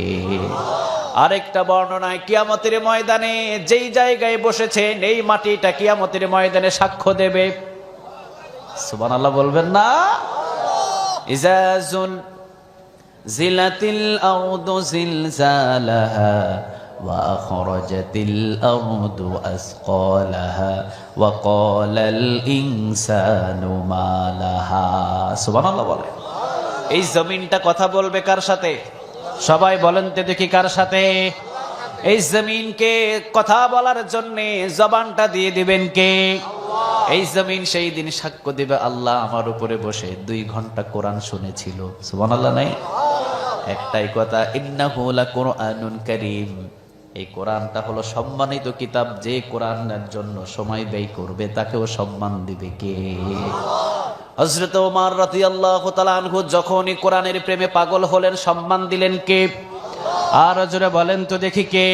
আরেকটা বর্ণনায় কিয়ামতের ময়দানে যেই জায়গায় বসেছেন এই মাটিটা কিয়ামতের ময়দানে সাক্ষ্য দেবে। সুবহানাল্লাহ বলবেন না? ইজাজুল জিলাতিল আরদু জিলজালাহা ওয়া আখরাজাতিল আরদু আসকালাহা ওয়া ক্বালাল ইনসানু মা লাহা। সুবহানাল্লাহ বলেন। এই জমিনটা কথা বলবে কার সাথে? সবাই বলেন তো দেখি কার সাথে? এই জমিনকে কথা বলার জন্য জবানটা দিয়ে দিবেন কে? এই জমিন সেই দিন সাক্ষ্য দিবে আল্লাহ আমার উপরে বসে 2 ঘন্টা কোরআন শুনেছিল। সুবহানাল্লাহ নাই? একটাই কথা, ইন্নাহু লাকুরআনুন কারীম। এই কোরআনটা হলো সম্মানিত কিতাব, যে কোরআনের জন্য সময় ব্যয় করবে তাকেও সম্মান দিবে কে? হযরত ওমর রাদিয়াল্লাহু তাআলা আনহু যখনই কোরআনের প্রেমে পাগল হলেন, সম্মান দিলেন কে? আর জোরে বলেন তো দেখি কে?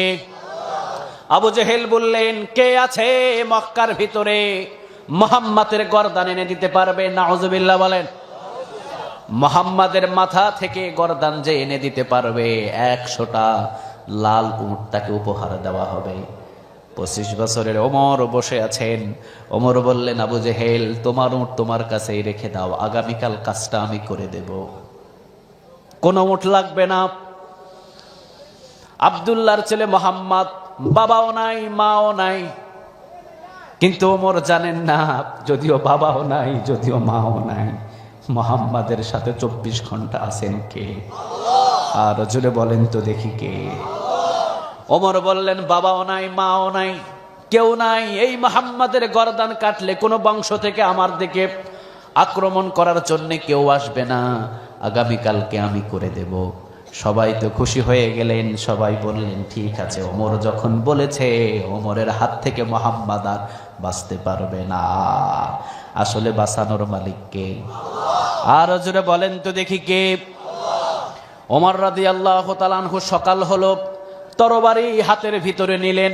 আবু জেহেল বললেন, কে আছে মক্কার ভিতরে মুহাম্মাদের গর্দান এনে দিতে পারবে? নাউজুবিল্লাহ বলেন। মুহাম্মাদের মাথা থেকে গর্দান যে এনে দিতে পারবে, 100টা লাল উট তাকে উপহার দেওয়া হবে। 25 বছরের ওমর বসে আছেন। ওমর বললেন, আবু জেহেল তোমার উট তোমার কাছেই রেখে দাও, আগামীকাল কাজটা আমি করে দেব, কোনো উট লাগবে না। আব্দুল্লাহর ছেলে মোহাম্মদ, বাবাও নাই মাও নাই, কিন্তু ওমর জানেন না, যদিও বাবাও নাই যদিও মাও নাই, মোহাম্মদের সাথে 24 ঘন্টা আছেন কে? আর জোরে বলেন তো দেখি কে? ওমর বললেন, বাবাও নাই মাও নাই কেউ নাই, এই মুহাম্মাদের গর্দান কাটলে কোনো বংশ থেকে আমার দিকে আক্রমণ করার জন্য কেউ আসবে না, আগামীকালকে আমি করে দেব। সবাই তো খুশি হয়ে গেলেন, সবাই বললেন ঠিক আছে। ওমর যখন বলেছে, ওমরের হাত থেকে মুহাম্মদ আর বাঁচতে পারবে না। আসলে বাঁচানোর মালিক কে? আর জোরে বলেন তো দেখি কে? ওমর রাদিয়াল্লাহু তাআলা আনহু সকাল হলো, তরবারি হাতের ভিতরে নিলেন,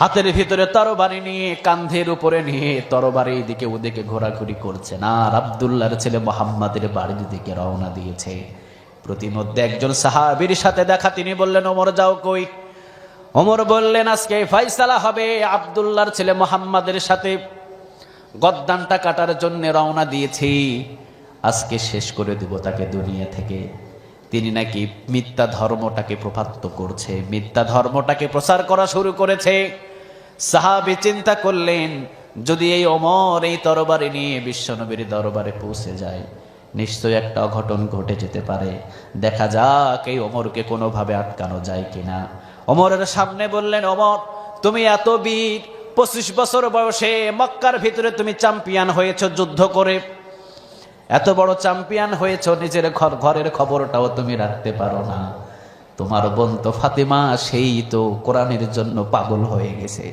হাতের ভিতরে তরবারি নিয়ে কাঁধের উপরে নিয়ে তরবারি দিকে ওদিকে ঘোরাঘুরি করছেন। আর আব্দুল্লাহর ছেলে মুহাম্মাদের বাড়ির দিকে রওনা দিয়েছে। প্রতিমধ্যে একজন সাহাবীর সাথে দেখা, তিনি বললেন, ওমর যাও কই? ওমর বললেন, আজকে ফয়সালা হবে, আব্দুল্লাহর ছেলে মুহাম্মাদের সাথে গদ্দানটা কাটার জন্য রওনা দিয়েছি, আজকে শেষ করে দিব তাকে দুনিয়া থেকে। তিনি নাকি মিথ্যা ধর্মটাকে প্রপাত্য করছে, মিথ্যা ধর্মটাকে প্রচার করা শুরু করেছে। সাহাবী চিন্তা করলেন, যদি এই ওমর এই তরবারি নিয়ে বিশ্বনবীর দরবারে পৌঁছে যায়, নিশ্চয় একটা অঘটন ঘটে যেতে পারে। দেখা যাক এই ওমরকে কোনোভাবে আটকানো যায় কিনা। ওমরের সামনে বললেন, ওমর তুমি এত বীর, 25 বছর বয়সে মক্কার ভিতরে তুমি চ্যাম্পিয়ন হয়েছ যুদ্ধ করে, এত বড় চ্যাম্পিয়ন হয়েছ, নিজের ঘরের খবরটাও তুমি রাখতে পারো না। তোমার বোন তো ফাতেমা, সেই তো কোরআনের জন্য পাগল হয়ে গেছে,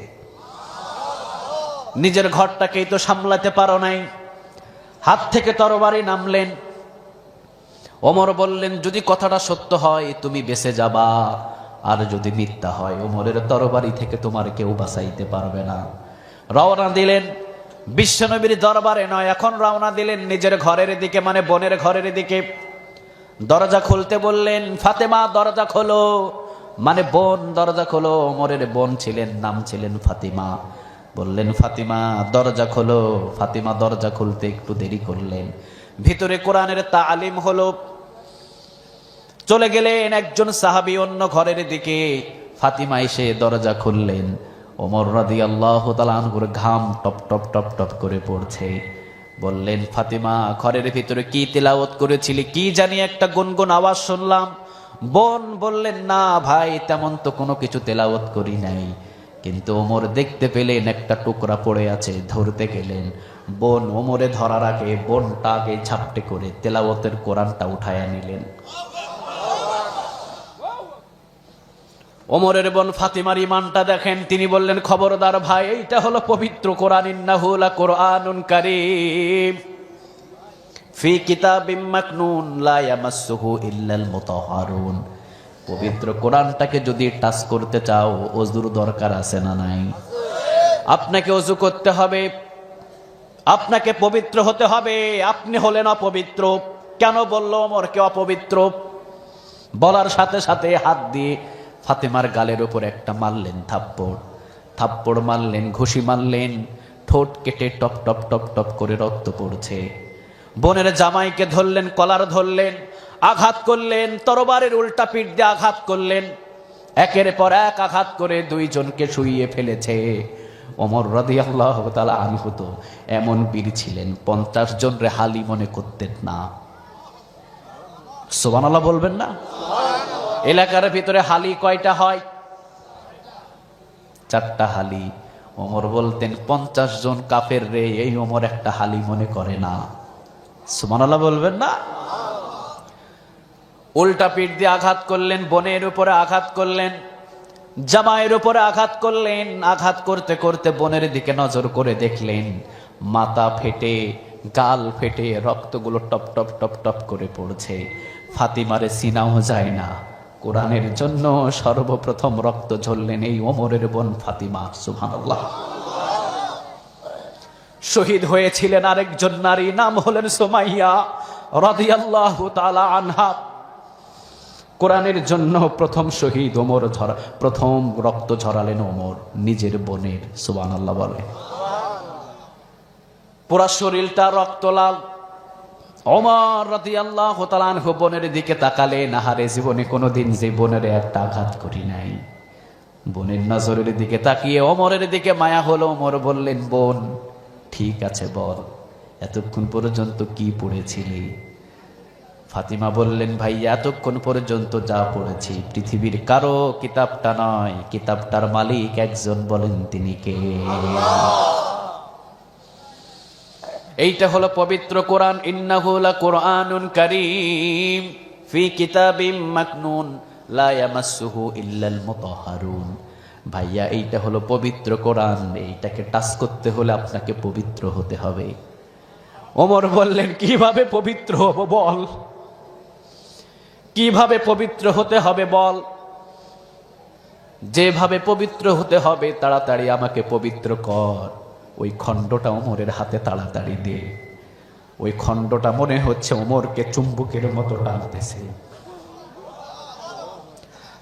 নিজের ঘরটাকেই তো সামলাতে পারো নাই। হাত থেকে তরবারি নামলেন। ওমর বললেন, যদি কথাটা সত্য হয় তুমি বেঁচে যাবা, আর যদি মিথ্যা হয় ওমরের তরবারি থেকে তোমার কেউ বাঁচাইতে পারবে না। রওনা দিলেন বিশ্বনবীর দরবারে নয়, এখন রওনা দিলেন নিজের ঘরের দিকে, মানে বোনের ঘরের দিকে। দরজা খুলতে বললেন, ফাতেমা দরজা খোলো, মানে বোন দরজা খোলো। ওমরের বোন ছিলেন, নাম ছিলেন ফাতিমা। বললেন, ফাতিমা দরজা খোলো। ফাতিমা দরজা খুলতে একটু দেরি করলেন। ভিতরে কোরআনের তালিম হলো। চলে গেলেন একজন সাহাবী অন্য ঘরের দিকে। ফাতিমা এসে দরজা খুললেন। ওমর রাদিয়াল্লাহু তাআলা আনহুর ঘাম টপ টপ টপ টপ করে পড়ছে। বললেন, ফাতিমা ঘরের ভিতরে কি তিলাওয়াত করেছিলি? কি জানি একটা গুনগুন আওয়াজ শুনলাম। বোন বললেন, না ভাই, তেমন তো কোনো কিছু তেলাওয়াত করি নাই। কিন্তু ওমর দেখতে পেলেন একটা টুকরা পড়ে আছে, ধরতে গেলেন। বোন ওমরে ধরার আগে বোনটাকে ঝাপটে করে তেলাওয়াতের কোরআনটা উঠায়া নিলেন। ওমরের বোন ফাতিমার ইমানটা দেখেন, তিনি বললেন, খবরদার ভাই, এইটা হলো পবিত্র কোরআন, ইন্নাহু লাকুরআনুন কারীম ফি কিতাবিম মাকনুন লা ইয়ামাসসুহু ইল্লাল মুতাহহারুন। পবিত্র কোরআনটাকে যদি টাচ করতে চাও, ওযুর দরকার আছে না নাই? আপনাকে ওযু করতে হবে, আপনাকে পবিত্র হতে হবে। আপনি হলেন অপবিত্র। কেন বললো ওমরকে অপবিত্র? বলার সাথে সাথে হাত দিয়ে ফাতেমার গালের উপর একটা মারলেন থাপ্পড়, থাপ্পড় মারলেন, ঘুষি মারলেন, ঠোঁট কেটে টপ টপ টপ টপ করে রক্ত পড়ছে। বোনের জামাইকে ধরলেন, কলার ধরলেন, আঘাত করলেন, তরবারের উল্টা পিঠ দিয়ে আঘাত করলেন, একের পর এক আঘাত করে দুইজনকে শুইয়ে ফেলেছে। ওমর রাদিয়াল্লাহু তাআলা আনহু তো এমন বীর ছিলেন, 50 জন রে হালি মনে করতেন না। সুবহানাল্লাহ বলবেন না? এলাকার ভিতরে হালি কয়টা হয়? 4টা হালি। ওমর বলতেন 50 জন কাফের রে এই ওমর একটা হালি মনে করে না। সুবহানাল্লাহ বলবেন না? উল্টা পিঠ দিয়ে আঘাত করলেন, বোনের উপরে আঘাত করলেন, জামাইয়ের উপরে আঘাত করলেন। আঘাত করতে করতে বোনের দিকে নজর করে দেখলেন মাথা ফেটে, গাল ফেটে রক্তগুলো টপ টপ টপ টপ করে পড়ছে। ফাতিমারে চিনাও যায় না। কোরআনের জন্য সর্বপ্রথম রক্ত ঝরলেন এই ওমরের বোন ফাতিমা। সুবহানাল্লাহ। শহীদ হয়েছিলেন আরেকজন নারী, নাম হলেন সুমাইয়া রাদিয়াল্লাহু তাআলা আনহা। কোরআনের জন্য প্রথম শহীদ ওমর, প্রথম রক্ত ঝরালেন ওমর নিজের বোনের। সুবহানাল্লাহ বলে। পুরা শরীরটা রক্ত লাল। ওমর রাদিয়াল্লাহু তাআলা আনহু বোনের দিকে তাকালেন, আহারে জীবনে কোনোদিন যে বোনের একটা আঘাত করি নাই। বোনের নজরের দিকে তাকিয়ে ওমরের দিকে মায়া হলো। ওমর বললেন, বোন ঠিক আছে বল, এতক্ষণ পর্যন্ত কি পড়েছিলি? ফাতিমা বললেন, ভাই এতক্ষণ পর্যন্ত যা পড়েছি পৃথিবীর কারো কিতাবটা নয়, কিতাবটার মালিক একজন, বলেন তিনি কে? এইটা হলো পবিত্র কোরআন, ইন্নাহু লাকুরআনুন কারীম ফি কিতাবিম মাকনুন লা ইয়ামাসসুহু ইল্লাল মুতাহহারুন। ভাইয়া এইটা হলো পবিত্র কোরআন, এইটাকে টাচ করতে হলে আপনাকে পবিত্র হতে হবে। ওমর বললেন, কিভাবে পবিত্র হব বল, কিভাবে পবিত্র হতে হবে বল। যেভাবে পবিত্র হতে হবে তাড়াতাড়ি আমাকে পবিত্র কর। ওই খণ্ডটা ওমরের হাতে তাড়াতাড়ি দে। ওই খণ্ডটা মনে হচ্ছে ওমরকে চুম্বকের মতো টানতেছে।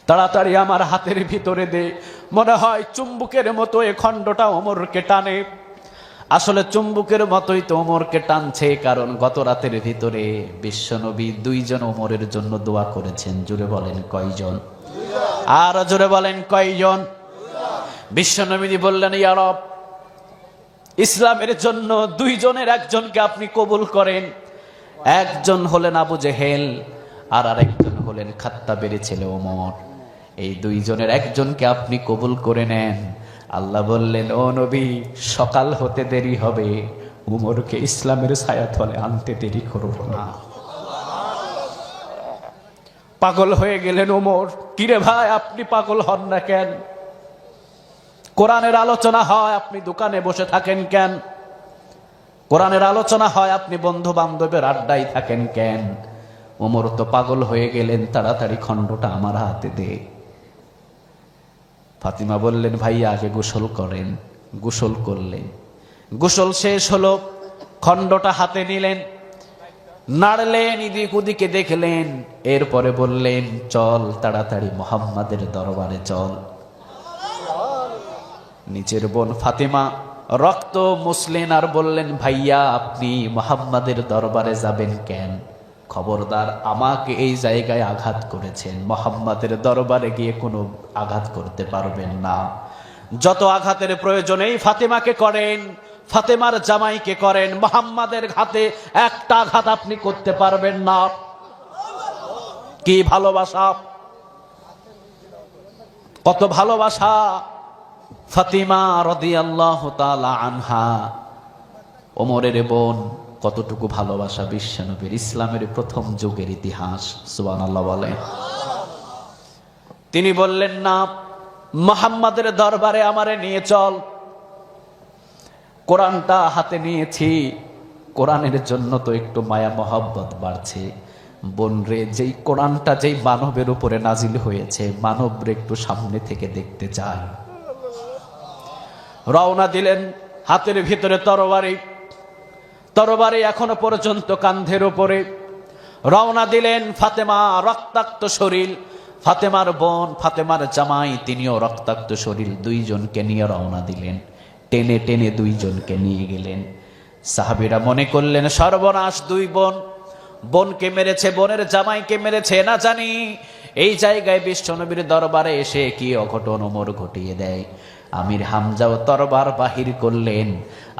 তাড়াতাড়ি আমার হাতের ভিতরে দে। মনে হয় চুম্বকের মতো এই খণ্ডটা ওমরকে টানে। আসলে চুম্বকের মতোই তো ওমরকে টানছে, কারণ গত রাতের ভিতরে বিশ্বনবী 2 জন ওমরের জন্য দোয়া করেছেন। জোরে বলেন কয়জন? আর জোরে বলেন কয়জন? বিশ্বনবী বললেন, ইয়া রব, ইসলামের জন্য 2 জনের একজনকে আপনি কবুল করেন। একজন হলেন আবু জেহেল, আর আরেকজন হলেন খাত্তাবের ছেলে ওমর। এই 2 জনের একজনকে আপনি কবুল করে নেন। আল্লাহ বললেন, ও নবী, সকাল হতে দেরি হবে, উমরকে ইসলামের ছায়াতলে আনতে দেরি করব না। পাগল হয়ে গেলেন ওমর। কিরে ভাই, আপনি পাগল হন না কেন? কোরআনের আলোচনা হয়, আপনি দোকানে বসে থাকেন কেন? কোরআনের আলোচনা হয়, আপনি বন্ধু বান্ধবের আড্ডায় থাকেন কেন? ওমর তো পাগল হয়ে গেলেন, তাড়াতাড়ি খণ্ডটা আমার হাতে দে। ফাতিমা বললেন, ভাইয়া আগে গোসল করেন। গোসল করলেন, গোসল শেষ হলো, খণ্ডটা হাতে নিলেন, নাড়লেন, এদিক ওদিকে দেখলেন, এরপরে বললেন, চল তাড়াতাড়ি মুহাম্মাদের দরবারে চল। নিজের বোন ফাতিমা রক্ত মুছলেন আর বললেন, ভাইয়া আপনি মুহাম্মাদের দরবারে যাবেন কেন? খবরদার, আমাকে এই জায়গায় আঘাত করেছেন, মুহাম্মাদের দরবারে গিয়ে কোনো আঘাত করতে পারবেন না। যত আঘাতের প্রয়োজন এই ফাতিমাকে করেন, ফাতেমার জামাইকে করেন, মুহাম্মাদের হাতে একটা আঘাত আপনি করতে পারবেন না। কি ভালোবাসা, কত ভালোবাসা! ফাতিমা রাদিয়াল্লাহু তাআলা আনহা, ওমরের বোন, কতটুকু ভালোবাসা! বিশ্বনবীর, ইসলামের প্রথম যুগের ইতিহাস। সুবহানাল্লাহ বলে। তিনি বললেন, না, মুহাম্মাদের দরবারে আমারে নিয়ে চল। কোরআনটা হাতে নিয়েছি, কোরআনের জন্য তো একটু মায়া মহব্বত বাড়ছে। বোন রে, যেই কোরআনটা যেই মানবের উপরে নাজিল হয়েছে, মানবরে একটু সামনে থেকে দেখতে চাই। রওনা দিলেন, হাতের ভিতরে তরবারি, তরবারি এখনো পর্যন্ত কাঁধের উপরে। রওনা দিলেন। ফাতেমা রক্তাক্ত শরীর, ফাতেমার বোন, ফাতেমার জামাই, তিনিও রক্তাক্ত শরীর, দুইজনকে নিয়ে রওনা দিলেন। টেনে টেনে দুইজনকে নিয়ে গেলেন। সাহাবীরা মনে করলেন সর্বনাশ, দুই বোন, বোনকে মেরেছে, বোনের জামাইকে মেরেছে, না জানি এই জায়গায় বিশ্বনবীর দরবারে এসে কি অঘটন ওমর ঘটিয়ে দেয়। আমির হামজাও তরবার বাহির করলেন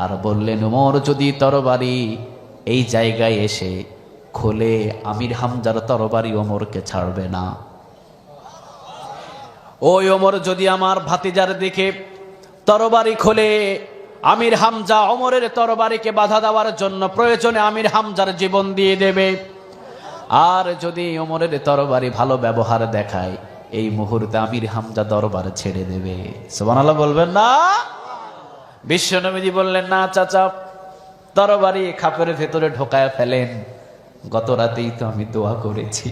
আর বললেন, ওমর যদি তরবারি এই জায়গায় এসে খোলে, আমির হামজার তরবারি ওমরকে ছাড়বে না। ওই ওমর যদি আমার ভাতিজার দিকে তরবারি খোলে, আমির হামজা ওমরের তরবারিকে বাধা দেওয়ার জন্য প্রয়োজনে আমির হামজার জীবন দিয়ে দেবে। আর যদি ওমরের তরবারি ভালো ব্যবহার দেখায়, এই মুহূর্তে আমির হামজা দরবার ছেড়ে দেবে। সুবহানাল্লাহ বলবেন না? বিশ্বনবীজি বললেন, না চাচা, তরবারি খাপের ভেতরে ঢোকায় ফেলেন, গত রাতেই তো আমি দোয়া করেছি।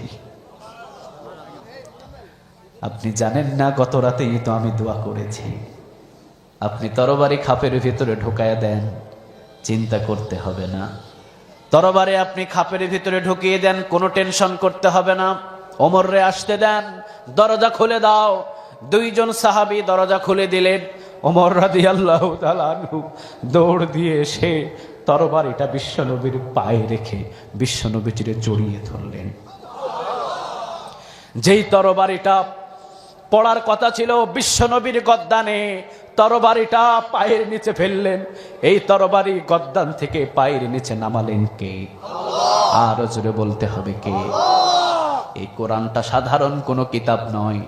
আপনি জানেন না, গত রাতেই তো আমি দোয়া করেছি। আপনি তরবারি খাপের ভিতরে ঢোকায় দেন, চিন্তা করতে হবে না। তরবারি আপনি খাপের ভিতরে ঢুকিয়ে দেন, কোনো টেনশন করতে হবে না। ওমররে আসতে দেন, দরজা খুলে দাও। দুইজন সাহাবী দরজা খুলে দিলেন। ওমর রাদিয়াল্লাহু তাআলা আনহু দৌড় দিয়ে এসে তরবারিটা বিশ্বনবীর পায়ে রেখে বিশ্বনবীকে জড়িয়ে ধরলেন। যেই তরবারিটা পড়ার কথা ছিল বিশ্বনবীর গদ্দানে, তরবারিটা পায়ের নিচে ফেললেন। এই তরবারি গদ্দান থেকে পায়ের নিচে নামালেন কে? আর জোরে বলতে হবে কে? এই কোরআনটা সাধারণ কোনো কিতাব নয়,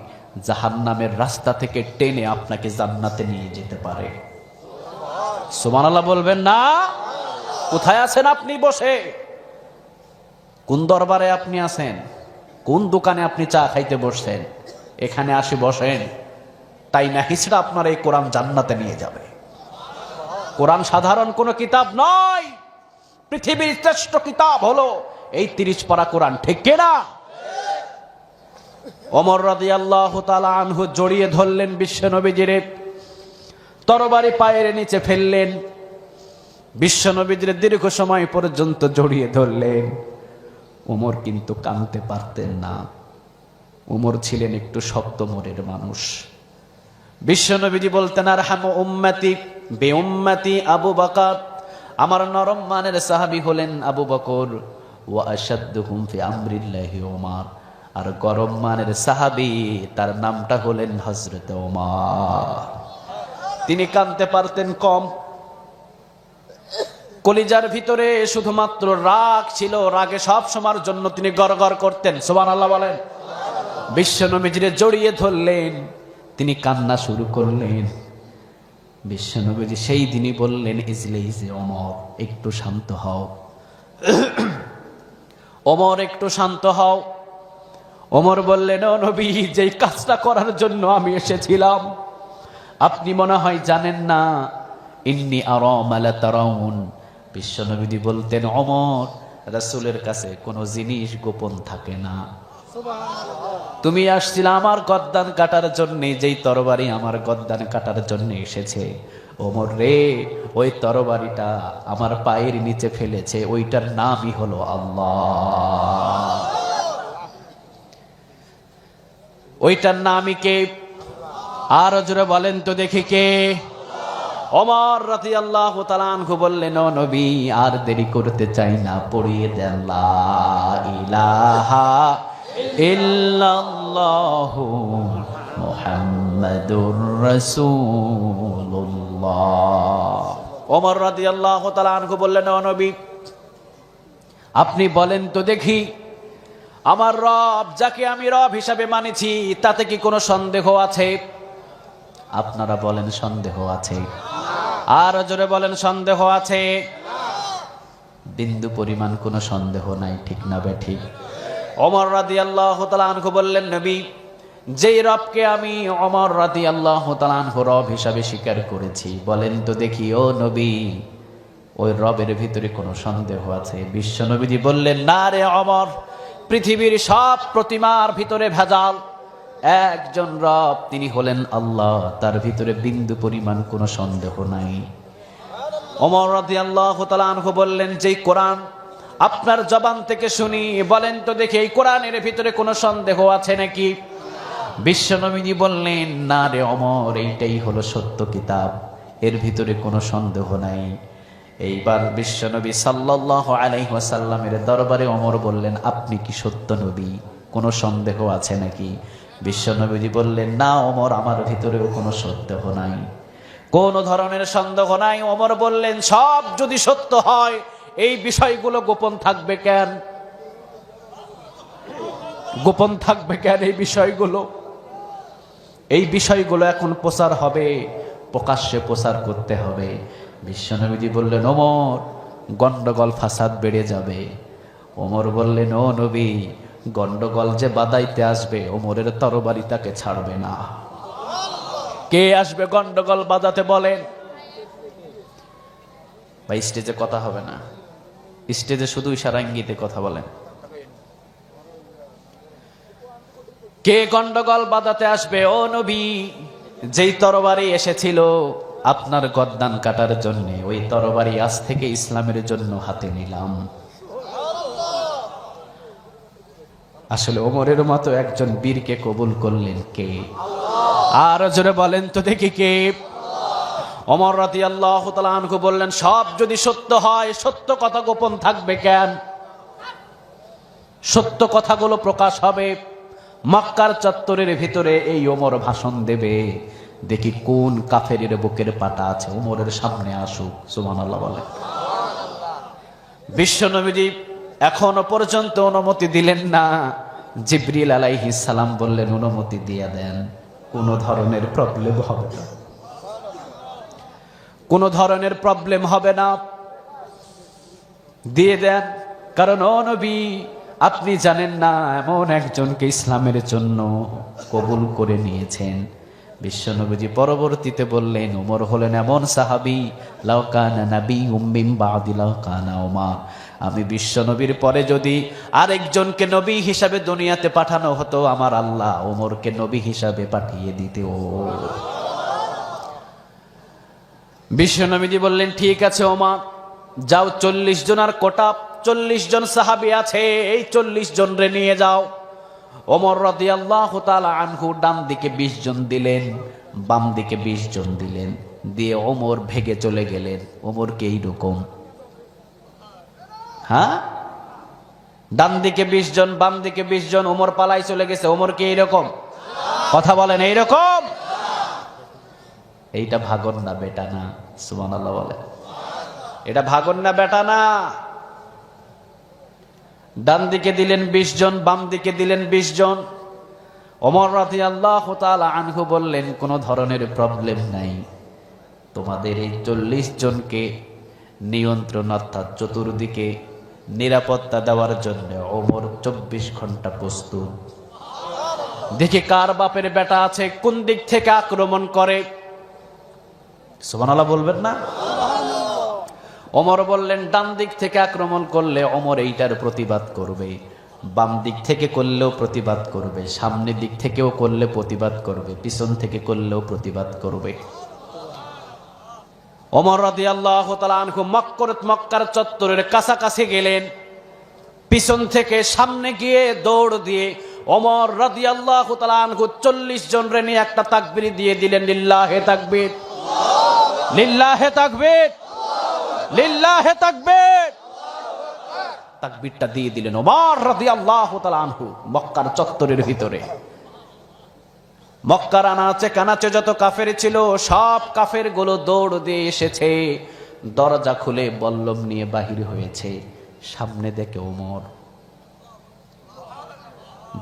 জাহান্নামের রাস্তা থেকে টেনে আপনাকে জান্নাতে নিয়ে যেতে পারে। সুবহানাল্লাহ বলবেন না? কোথায় আছেন আপনি বসে? কোন দরবারে আপনি আছেন? কোন দোকানে আপনি চা খাইতে বসছেন? এখানে আসি বসেন, তাই না হিসড়া আপনার এই কোরআন জান্নাতে নিয়ে যাবে। কোরআন সাধারণ কোনো কিতাব নয়, পৃথিবীর শ্রেষ্ঠ কিতাব হলো এই 30 পারা কোরআন, ঠিক কিনা? ওমর রাদিয়াল্লাহু তাআলা আনহু জড়িয়ে ধরলেন বিশ্বনবীজিরে, তরবারি পায়ের নিচে ফেললেন। বিশ্বনবীজিরে দীর্ঘ সময় পর্যন্ত জড়িয়ে ধরলেন। ওমর কিন্তু কাঁদতে পারতেন না। ওমর ছিলেন একটু শক্ত মনের মানুষ। বিশ্বনবীজি বলতেন, আরহামু উম্মতি বিউম্মতি আবু বকর, আমার নরম মানের সাহাবী হলেন আবু বকর। ওয়া আশাদ্দুহুম ফি আমরিল্লাহি ওমর, আর গরম মানের সাহাবী তার নামটা হলেন হযরত ওমর। তিনি কাঁদতে পারতেন কম, কলিজার ভিতরে শুধুমাত্র রাগ ছিল, রাগে সব সময়ের জন্য তিনি গড়গড় করতেন। সুবহানাল্লাহ বলেন। বিশ্বনবীজিরে জড়িয়ে ধরলেন, তিনি কান্না শুরু করলেন। বিশ্বনবীজি সেই দিনই বললেন, ইজলিসে ওমর, একটু শান্ত হও। ওমর একটু শান্ত হও। ওমর বললেন, ও নবী, যেই কাজটা করার জন্য আমি এসেছিলাম আপনি মনে হয় জানেন না। ইন্নী আরা মা লা তারাউন। বিশ্বনবীজি বলতেন, ওমর, রাসূলের কাছে কোনো জিনিস গোপন থাকে না। তুমি আসছিলে আমার গদ্দান কাটার জন্য, যেই তরবারি আমার গদ্দান কাটার জন্য এসেছে, ওমর রে, ওই তরবারিটা আমার পায়ের নিচে ফেলেছে, ওইটার নামই হলো আল্লাহ। ওইটার নামই কে? আর জোরে বলেন তো দেখি কে? ওমর রাদিয়াল্লাহু তাআলা আনহু বললেন, ও নবী, আর দেরি করতে চাই না, পড়িয়ে দেন লা ইলাহা ইল্লাল্লাহু মুহাম্মাদুর রাসূলুল্লাহ। ওমর রাদিয়াল্লাহু তাআলা আনহু বললেন, ও নবী, আপনি বলেন তো দেখি, আমার রব, যাকে আমি রব হিসাবে মানেছি, তাতে কি কোনো সন্দেহ আছে? আপনারা বলেন সন্দেহ আছে। আর জোরে বলেন সন্দেহ আছে। বিন্দু পরিমাণ কোনো সন্দেহ নাই, ঠিক না বে ঠিক? ওমর রাদিয়াল্লাহু তাআলা আনহু বললেন, নবী, যেই রবকে আমি ওমর রাদিয়াল্লাহু তাআলা আনহু রব হিসাবে স্বীকার করেছি, বলেন তো দেখি ও নবী, ওই রবের ভিতরে কোনো সন্দেহ আছে? বিশ্ব নবীজি বললেন, না রে ওমর, পৃথিবীর সব প্রতিমার ভিতরে ভেজাল, একজন রব, তিনি হলেন আল্লাহ, তার ভিতরে বিন্দু পরিমাণ কোনো সন্দেহ নাই। ওমর রাদিয়াল্লাহু তাআলা আনহু বললেন, যেই কোরআন আপনার জবান থেকে শুনি, বলেন তো দেখি এই কোরআনের ভিতরে কোনো সন্দেহ আছে নাকি? বিশ্বনবীজি বললেন, না রে ওমর, এইটাই হলো সত্য কিতাব, এর ভিতরে কোনো সন্দেহ নাই। এইবার বিশ্বনবী সাল্লাল্লাহু আলাইহি ওয়াসাল্লামের দরবারে ওমর বললেন, আপনি কি সত্য নবী, কোনো সন্দেহ আছে নাকি? বিশ্বনবীজি বললেন, না ওমর, আমার ভিতরেও কোনো সন্দেহ নাই, কোন ধরনের সন্দেহ নাই। ওমর বললেন, সব যদি সত্য হয় এই বিষয়গুলো গোপন থাকবে কেন? গোপন থাকবে কেন এই বিষয়গুলো? এই বিষয়গুলো এখন প্রচার হবে, প্রকাশ্যে প্রচার করতে হবে। বিশ্বনবীজি বললেন, ওমর, গন্ডগোল ফাসাদ বেড়ে যাবে। ওমর বললেন, ও নবী, গন্ডগোল যে বাদাইতে আসবে, ওমরের তরবারি তাকে ছাড়বে না। কে আসবে গন্ডগোল বাজাতে বলেন? ভাই, স্টেজে কথা হবে না, স্টেজে শুধু ইশারা ইঙ্গিতে কথা বলেন। কে গন্ডগোল বাজাতে আসবে? ও নবী, যেই তরবারি এসেছিল আপনার গর্দান কাটার জন্য, ওই তরবারি আজ থেকে ইসলামের জন্য হাতে নিলাম। আসলে ওমরের মতো একজন বীরকে কবুল করলেন কে? আর জোরে বলেন তো দেখি কে? ওমর রাদিয়াল্লাহু তাআলা আনহু বললেন, সব যদি সত্য হয়, সত্য কথা গোপন থাকবে কেন? সত্য কথাগুলো প্রকাশ হবে। মক্কার চত্বরের ভিতরে এই ওমর ভাষণ দেবে, দেখি কোন কাফেরের বুকের পাটা আছে, ওমরের সামনে আসুক। সুবহানাল্লাহ বলেন। বিশ্বনবীজি এখনো পর্যন্ত অনুমতি দিলেন না। জিবরিল আলাইহিস সালাম বললেন, অনুমতি দিয়ে দেন, কোন ধরনের প্রবলেম হবে না, কোন ধরনের প্রবলেম হবে না, দিয়ে দেন। কারণ ও নবী, আপনি জানেন না এমন একজনকে ইসলামের জন্য কবুল করে নিয়েছেন। বিশ্বনবীজি পরবর্তীতে বললেন, ওমর হলেন এমন সাহাবী, লাউ কানা নাবিয়্যুম মিন বা'দি লাউ কানা ওমর, আমি বিশ্বনবীর পরে যদি আরেকজনকে নবী হিসাবে দুনিয়াতে পাঠানো হতো, আমার আল্লাহ ওমরকে নবী হিসাবে পাঠিয়ে দিত। বিশ্বনবীজি বললেন, ঠিক আছে ওমর, যাও, 40 জনের কোটা, 40 জন সাহাবী আছে, এই 40 জন রে নিয়ে যাও। ওমর রাদিয়াল্লাহু তাআলা আনহু ডান দিকে 20 জন দিলেন, বাম দিকে 20 জন দিলেন, দিয়ে ওমর ভেগে চলে গেলেন। ওমরকে এইরকম, হ্যাঁ, ডান দিকে 20 জন, বাম দিকে 20 জন, ওমর পালাই চলে গেছে। ওমরকে এইরকম, কথা বলেন, এইরকম। এইটা ভাগন না বেটা না? সুবহানাল্লাহ বলে। এটা ভাগন না বেটা না? ডান দিকে দিলেন 20 জন, বাম দিকে দিলেন 20 জন। ওমর রাদিয়াল্লাহু তাআলা আনহু বললেন, কোনো ধরনের প্রবলেম নাই, তোমাদের এই 40 জনকে নিয়ন্ত্রণ অর্থাৎ চতুর্দিকে নিরাপত্তা দেওয়ার জন্য ওমর 24 ঘন্টা প্রস্তুত। দেখি কার বাপের বেটা আছে, কোন দিক থেকে আক্রমণ করে। সুবহানাল্লাহ বলবেন না? ওমর বললেন, ডান দিক থেকে আক্রমণ করলে ওমর এইটার প্রতিবাদ করবে, বাম দিক থেকে করলেও প্রতিবাদ করবে, সামনের দিক থেকেও করলে প্রতিবাদ করবে, পিছন থেকে করলেও প্রতিবাদ করবে। ওমর রাদিয়াল্লাহু তাআলা আনহু মক্কার চত্বরের কাছাকাছি গেলেন, পিছন থেকে সামনে গিয়ে দৌড় দিয়ে ওমর রাদিয়াল্লাহু তাআলা আনহু 40 জন রে নিয়ে একটা তাকবীর দিয়ে দিলেন, লিল্লাহে তাকবীর, লিল্লাহে তাকবীর, লিল্লাহে তাকবীর। তাকবীরটা দিয়ে দিলেন ওমর রাদিয়াল্লাহু তাআলা আনহু মক্কার চত্বরের ভিতরে। মক্কার আনাচে কানাচে যত কাফের ছিল, সব কাফের গুলো দৌড় দিয়ে এসেছে, দরজা খুলে বল্লম নিয়ে বাহির হয়েছে। সামনে দেখে ওমর,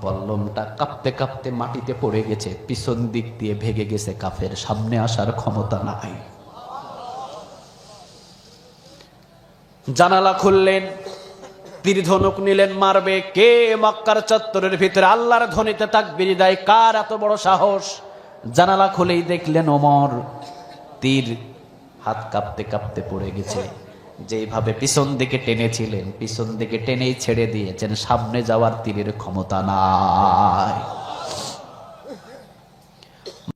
বল্লমটা কাঁপতে কাঁপতে মাটিতে পড়ে গেছে, পিছন দিক দিয়ে ভেগে গেছে কাফের, সামনে আসার ক্ষমতা নাই। জানালা খুললেন, তীর ধনুক নিলেন মারবে। কে মক্কার চত্বরের ভিতরে আল্লাহর ধ্বনিতে তাকবীর দেয়? কার এত বড় সাহস? জানালা খুলেই দেখলেন ওমর তীর হাত কাঁপতে কাঁপতে পড়ে গেছে। যেভাবে পিছন দিকে টেনেছিলেন, পিছন দিকে টেনেই ছেড়ে দিয়েছেন, সামনে যাওয়ার তীরের ক্ষমতা নাই।